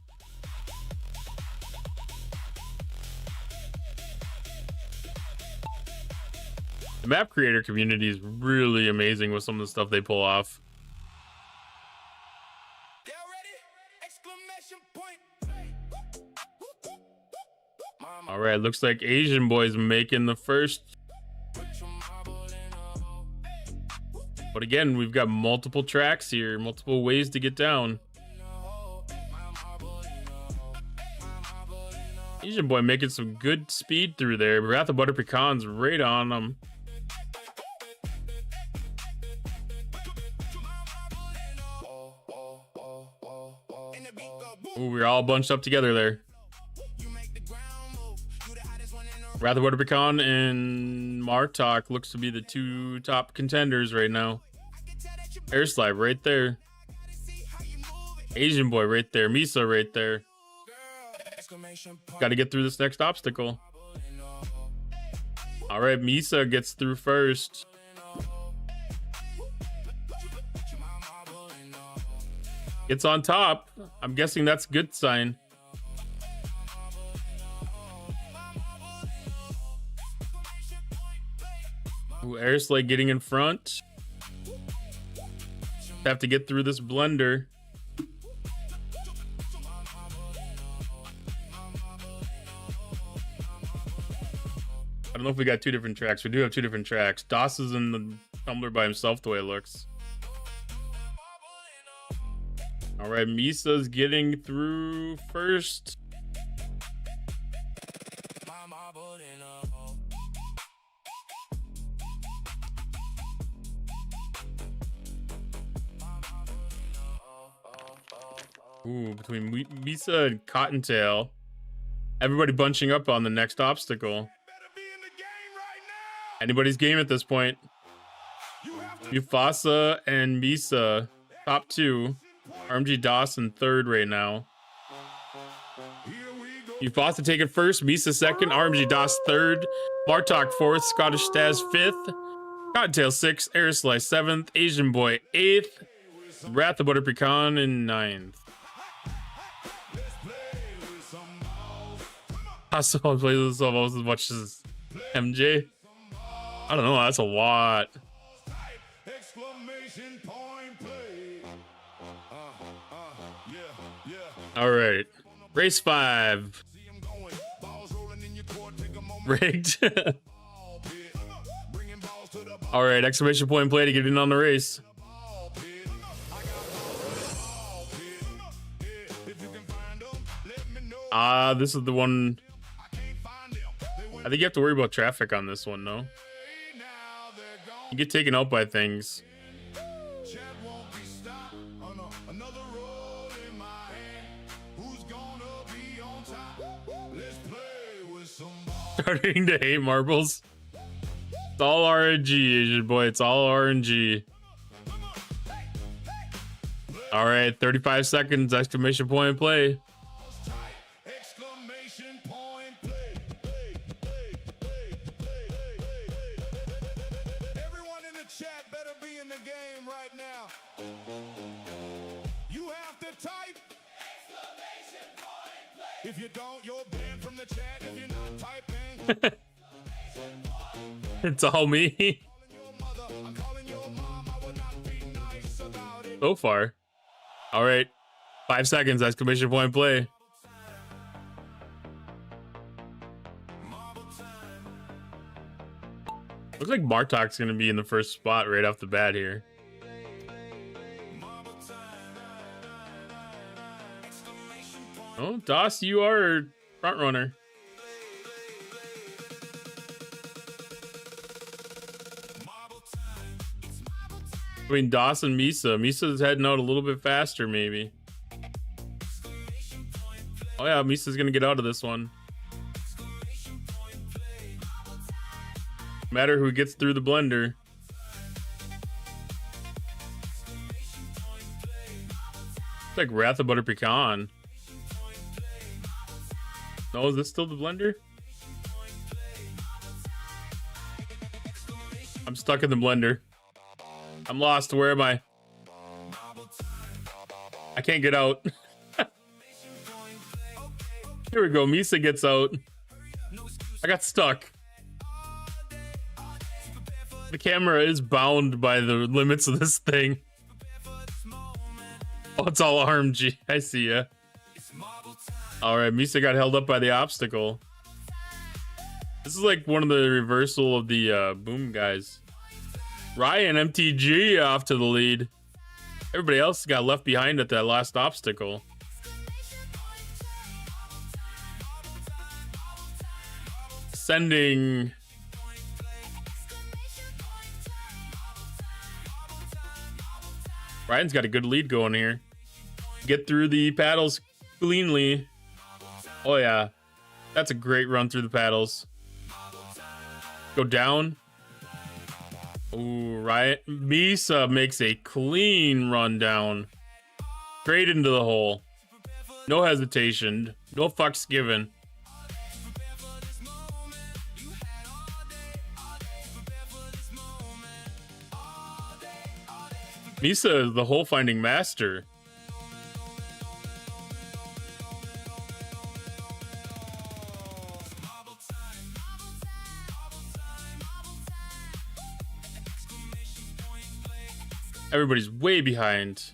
The map creator community is really amazing with some of the stuff they pull off. All right, looks like Asian Boy's making the first. But again, we've got multiple tracks here, multiple ways to get down. Asian Boy making some good speed through there. Wrath of Butter Pecan's right on him. Ooh, we're all bunched up together there. Wrath of Butter Pecan and Martok looks to be the two top contenders right now. Air Slide right there. Asian Boy right there. Misa right there. Got to get through this next obstacle. All right, Misa gets through first. Gets on top. I'm guessing that's a good sign. Ooh, Air Slide getting in front. Have to get through this blender. I don't know if we got two different tracks. We do have two different tracks. Doss is in the tumbler by himself the way it looks. All right, Misa's getting through first. Ooh, between Misa and Cottontail. Everybody bunching up on the next obstacle. Anybody's game at this point. Mufasa and Misa, top two. RMG Dawson third right now. Mufasa taking first, Misa second, RMG Doss third, Martok fourth, Scottish Staz fifth, Cottontail sixth, Air Slice seventh, Asian Boy eighth, Wrath of Butter Pecan in ninth. I still play this almost as much as MJ. I don't know, that's a lot. All right, race 5. Rigged. All right, exclamation point play to get in on the race. This is the one. I think you have to worry about traffic on this one, though. You get taken out by things. Starting to hate marbles. It's all RNG, Asian Boy. It's all RNG. All right, 35 seconds. Exclamation point play. Everyone in the chat better be in the game right now. You have to type exclamation point play. If you don't, you're banned from the chat. If you're not typing. It's all me. So far. All right. 5 seconds. Exclamation point play. Looks like Martok's going to be in the first spot right off the bat here. Oh, Doss, you are front runner. Between Doss and Misa. Misa's heading out a little bit faster, maybe. Oh yeah, Misa's gonna get out of this one. No matter who gets through the blender. It's like Wrath of Butter Pecan. No, is this still the blender? I'm stuck in the blender. I'm lost. Where am I? I can't get out. Here we go. Misa gets out. I got stuck. The camera is bound by the limits of this thing. Oh, it's all RMG. I see ya. All right, Misa got held up by the obstacle. This is like one of the reversal of the boom guys. Ryan MTG off to the lead. Everybody else got left behind at that last obstacle. Sending Ryan's got a good lead going here. Get through the paddles cleanly. Oh yeah, that's a great run through the paddles. Go down. Ooh, Ryan Misa makes a clean run down. Straight into the hole. No hesitation. No fucks given. Misa is the hole finding master. Everybody's way behind.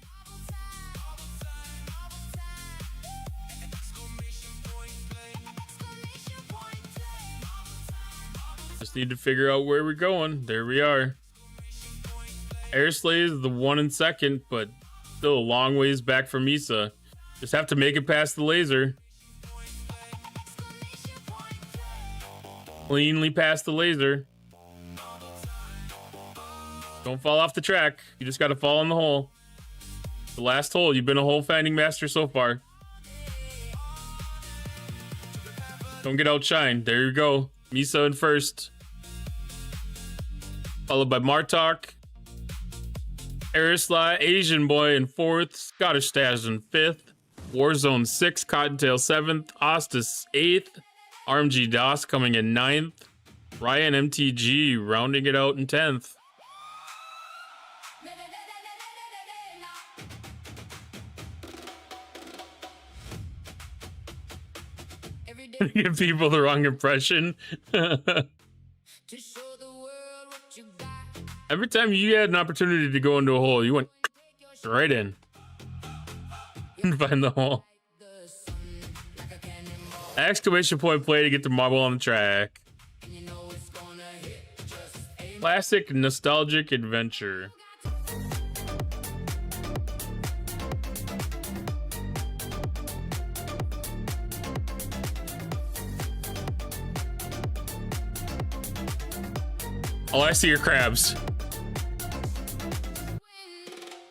Just need to figure out where we're going. There we are. Airslay is the one in second, but still a long ways back from Misa. Just have to make it past the laser. Cleanly past the laser. Don't fall off the track. You just gotta fall in the hole. The last hole. You've been a hole finding master so far. Don't get outshined. There you go. Misa in first. Followed by Martok. Arisla, Asian Boy in fourth. Scottish Stash in fifth. Warzone 6, Cottontail 7th. Ostis 8th. RMG DOS coming in 9th. Ryan MTG rounding it out in 10th. Give people the wrong impression. Every time you had an opportunity to go into a hole, you went right in and find the hole. Exclamation point play to get the marble on the track. Classic nostalgic adventure. All I see are crabs.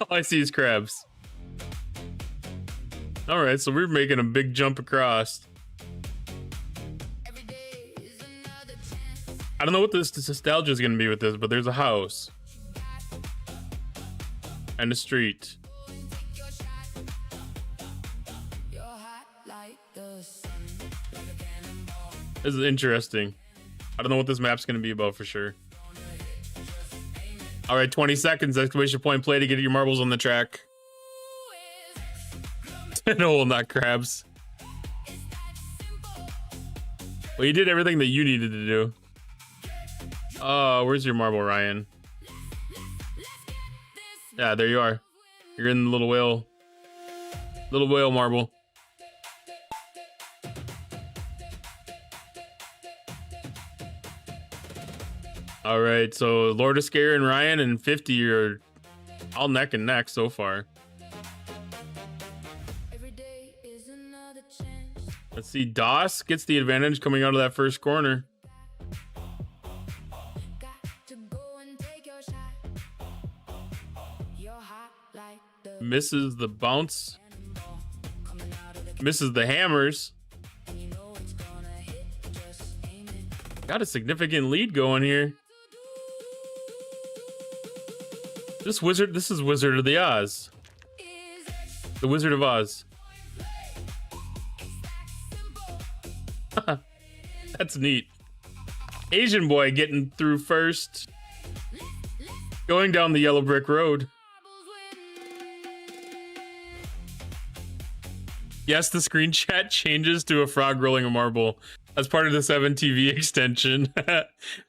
All I see is crabs. All right, so we're making a big jump across. I don't know what this nostalgia is going to be with this, but there's a house and a street. This is interesting. I don't know what this map's going to be about for sure. All right, 20 seconds, exclamation point play to get your marbles on the track. No, not crabs. Well, you did everything that you needed to do. Oh, where's your marble, Ryan? Yeah, there you are. You're in the little whale marble. All right, so Lord of Scare and Ryan and 50 are all neck and neck so far. Let's see, DOS gets the advantage coming out of that first corner. Misses the bounce. Misses the hammers. Got a significant lead going here. This is Wizard of the Oz. The Wizard of Oz. That's neat. Asian Boy getting through first. Going down the yellow brick road. Yes, the screen chat changes to a frog rolling a marble as part of the 7TV extension.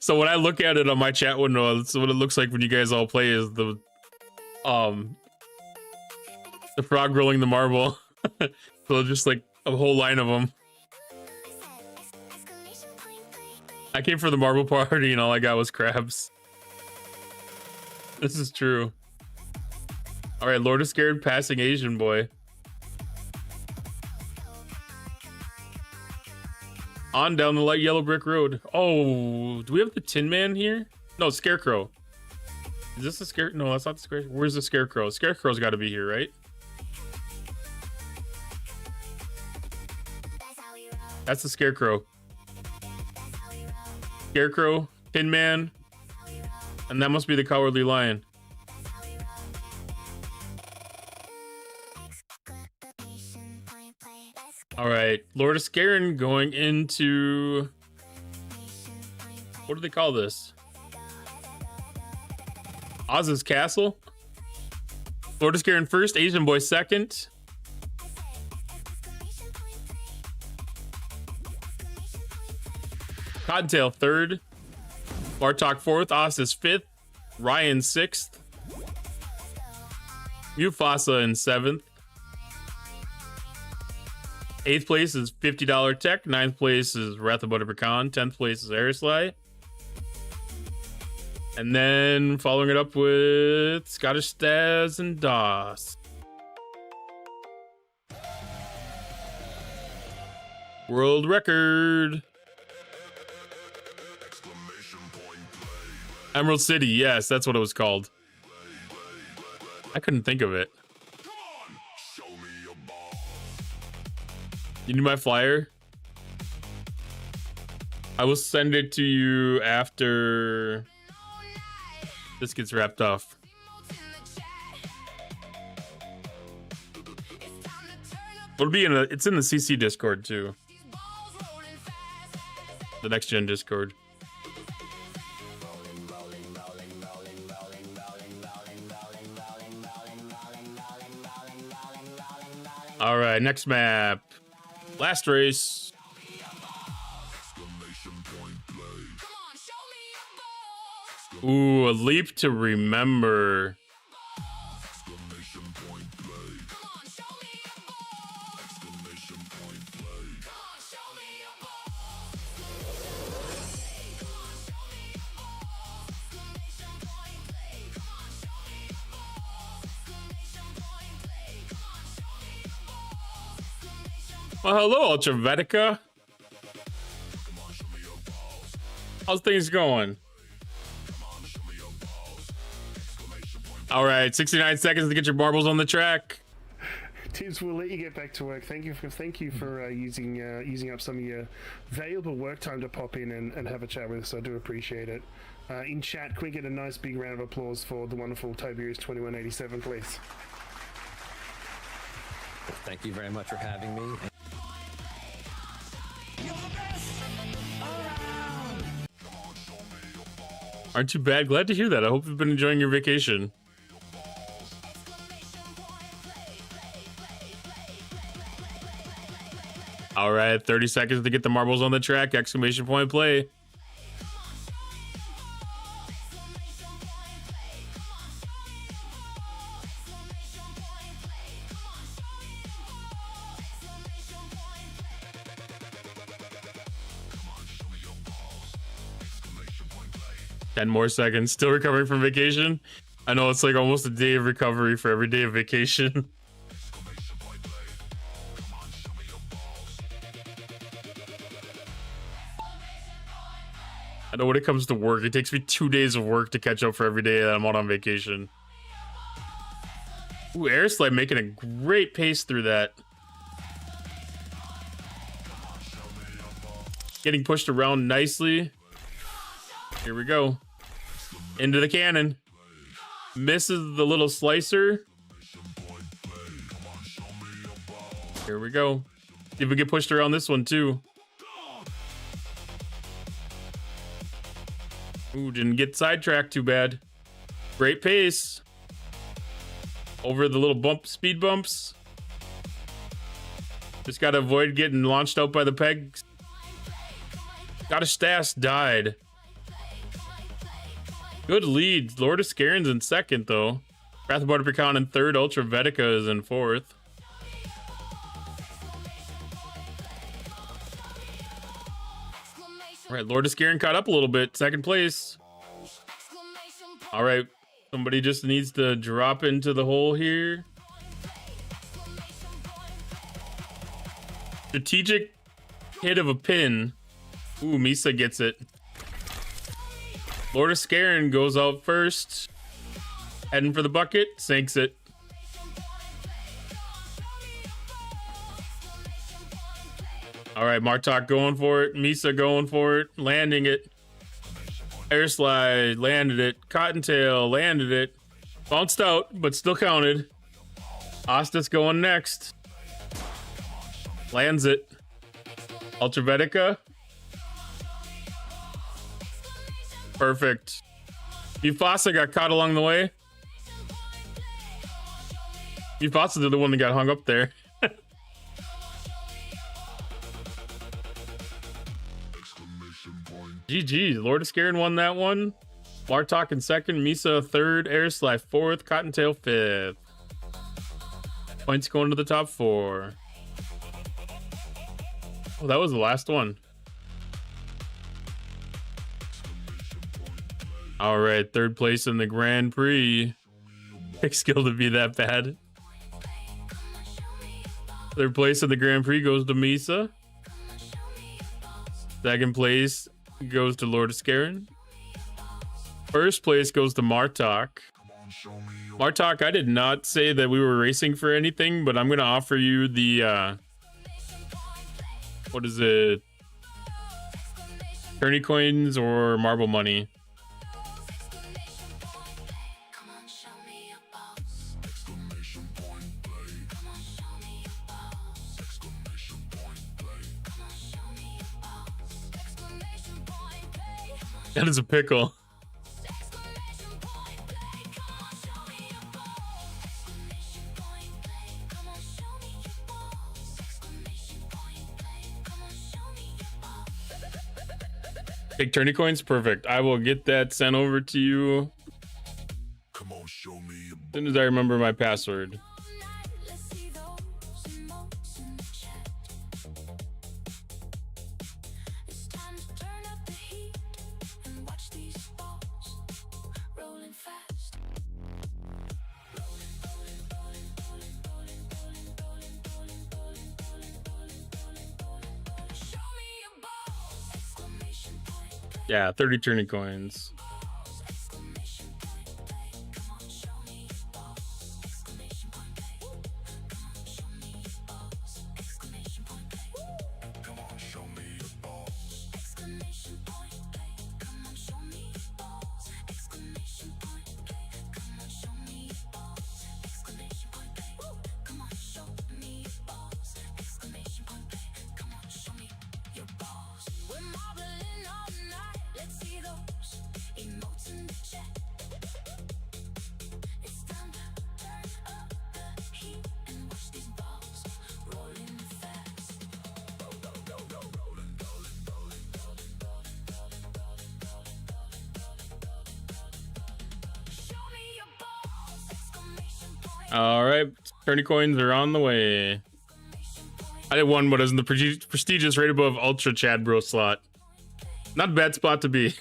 So when I look at it on my chat window, that's what it looks like when you guys all play is the frog rolling the marble. So just like a whole line of them. I came for the marble party and all I got was crabs. This is true. All right, Lord of Scared passing Asian boy. On down the light yellow brick road. Oh, do we have the Tin Man here? No, Scarecrow. Is this the Scarecrow? No, that's not the Scarecrow. Where's the Scarecrow? Scarecrow's got to be here, right? That's the Scarecrow. Scarecrow, Tin Man, and that must be the Cowardly Lion. All right, Lord of Scarin going into, what do they call this? Oz's Castle. Lord of Scarin first, Asian boy second. Cottontail third. Bartok fourth. Oz is fifth. Ryan sixth. Mufasa in seventh. 8th place is $50 Tech. 9th place is Wrath of Butterbeer Khan. 10th place is Aeroslide. And then following it up with Scottish Staz and Doss. World record. Emerald City, yes, that's what it was called. I couldn't think of it. You need my flyer? I will send it to you after this gets wrapped off. It'll be it's in the CC Discord too. The next gen Discord. All right, next map. Last race. Ooh, a leap to remember. Well, hello, Ultravetica. How's things going? All right, 69 seconds to get your marbles on the track. Tibbs, we'll let you get back to work. Thank you for using up some of your valuable work time to pop in and have a chat with us. I do appreciate it. In chat, can we get a nice big round of applause for the wonderful Tiberius 2187, please? Thank you very much for having me. Aren't too bad. Glad to hear that. I hope you've been enjoying your vacation. All right, 30 seconds to get the marbles on the track. Exclamation point play. Ten more seconds. Still recovering from vacation. I know it's like almost a day of recovery for every day of vacation. I know when it comes to work, it takes me 2 days of work to catch up for every day that I'm out on vacation. Ooh, Airslide making a great pace through that. Getting pushed around nicely. Here we go. Into the cannon. Misses the little slicer. Here we go. See if we get pushed around this one too. Ooh, didn't get sidetracked too bad. Great pace. Over the little speed bumps. Just gotta avoid getting launched out by the pegs. Got a Stas died. Good lead. Lord of Scarin's in second, though. Wrath of Pecan in third. Ultra Vedica is in fourth. All right, Lord of Scarin caught up a little bit. Second place. All right, somebody just needs to drop into the hole here. Strategic hit of a pin. Ooh, Misa gets it. Lord of Scarin goes out first. Heading for the bucket, sinks it. All right, Martok going for it. Misa going for it. Landing it. Air slide, landed it. Cottontail, landed it. Bounced out, but still counted. Ostis going next. Lands it. Ultra Vedica. Perfect. Mufasa got caught along the way. Mufasa's the one that got hung up there. GG. Lord of Scarin won that one. Martok in second. Misa third. Airslide fourth. Cottontail fifth. Points going to the top four. Oh, that was the last one. All right, third place in the Grand Prix. Pick skill to be that bad. Third place in the Grand Prix goes to Misa. Second place goes to Lord of Scarin. First place goes to Martok. Martok, I did not say that we were racing for anything, but I'm going to offer you the... what is it? Tourney coins or marble money? That is a pickle. Take tourney coins? Perfect. I will get that sent over to you as soon as I remember my password. Yeah, 30 tourney coins. All right, tourney coins are on the way. I did one, but as in the prestigious right above Ultra Chad Bro slot. Not a bad spot to be.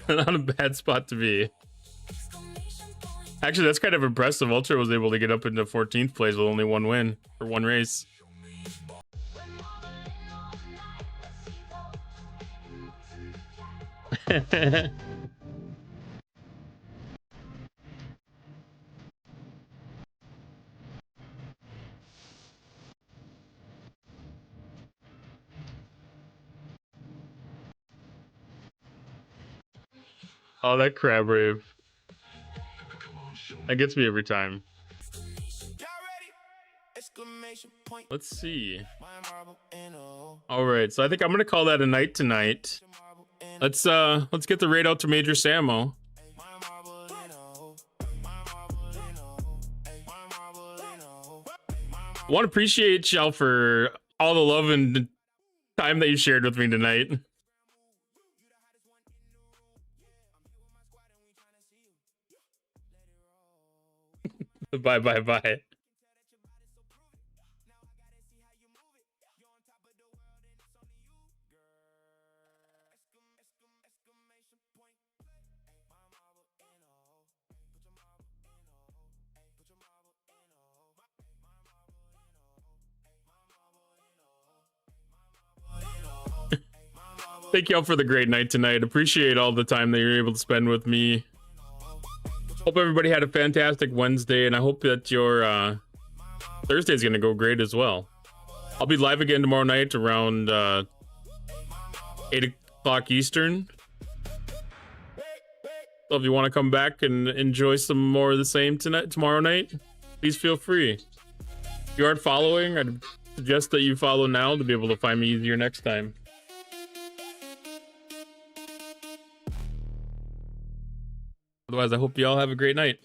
Not a bad spot to be. Actually, that's kind of impressive. Ultra was able to get up into 14th place with only one win for one race. Oh, that crab rave. That gets me every time. Let's see. All right, so I think I'm going to call that a night tonight. Let's get the raid out to Major Samo. I want to appreciate y'all for all the love and time that you shared with me tonight. Bye. Thank y'all for the great night tonight. Appreciate all the time that you're able to spend with me. Hope everybody had a fantastic Wednesday, and I hope that your Thursday is going to go great as well. I'll be live again tomorrow night around 8 o'clock Eastern. So if you want to come back and enjoy some more of the same tomorrow night, please feel free. If you aren't following, I'd suggest that you follow now to be able to find me easier next time. Otherwise, I hope you all have a great night.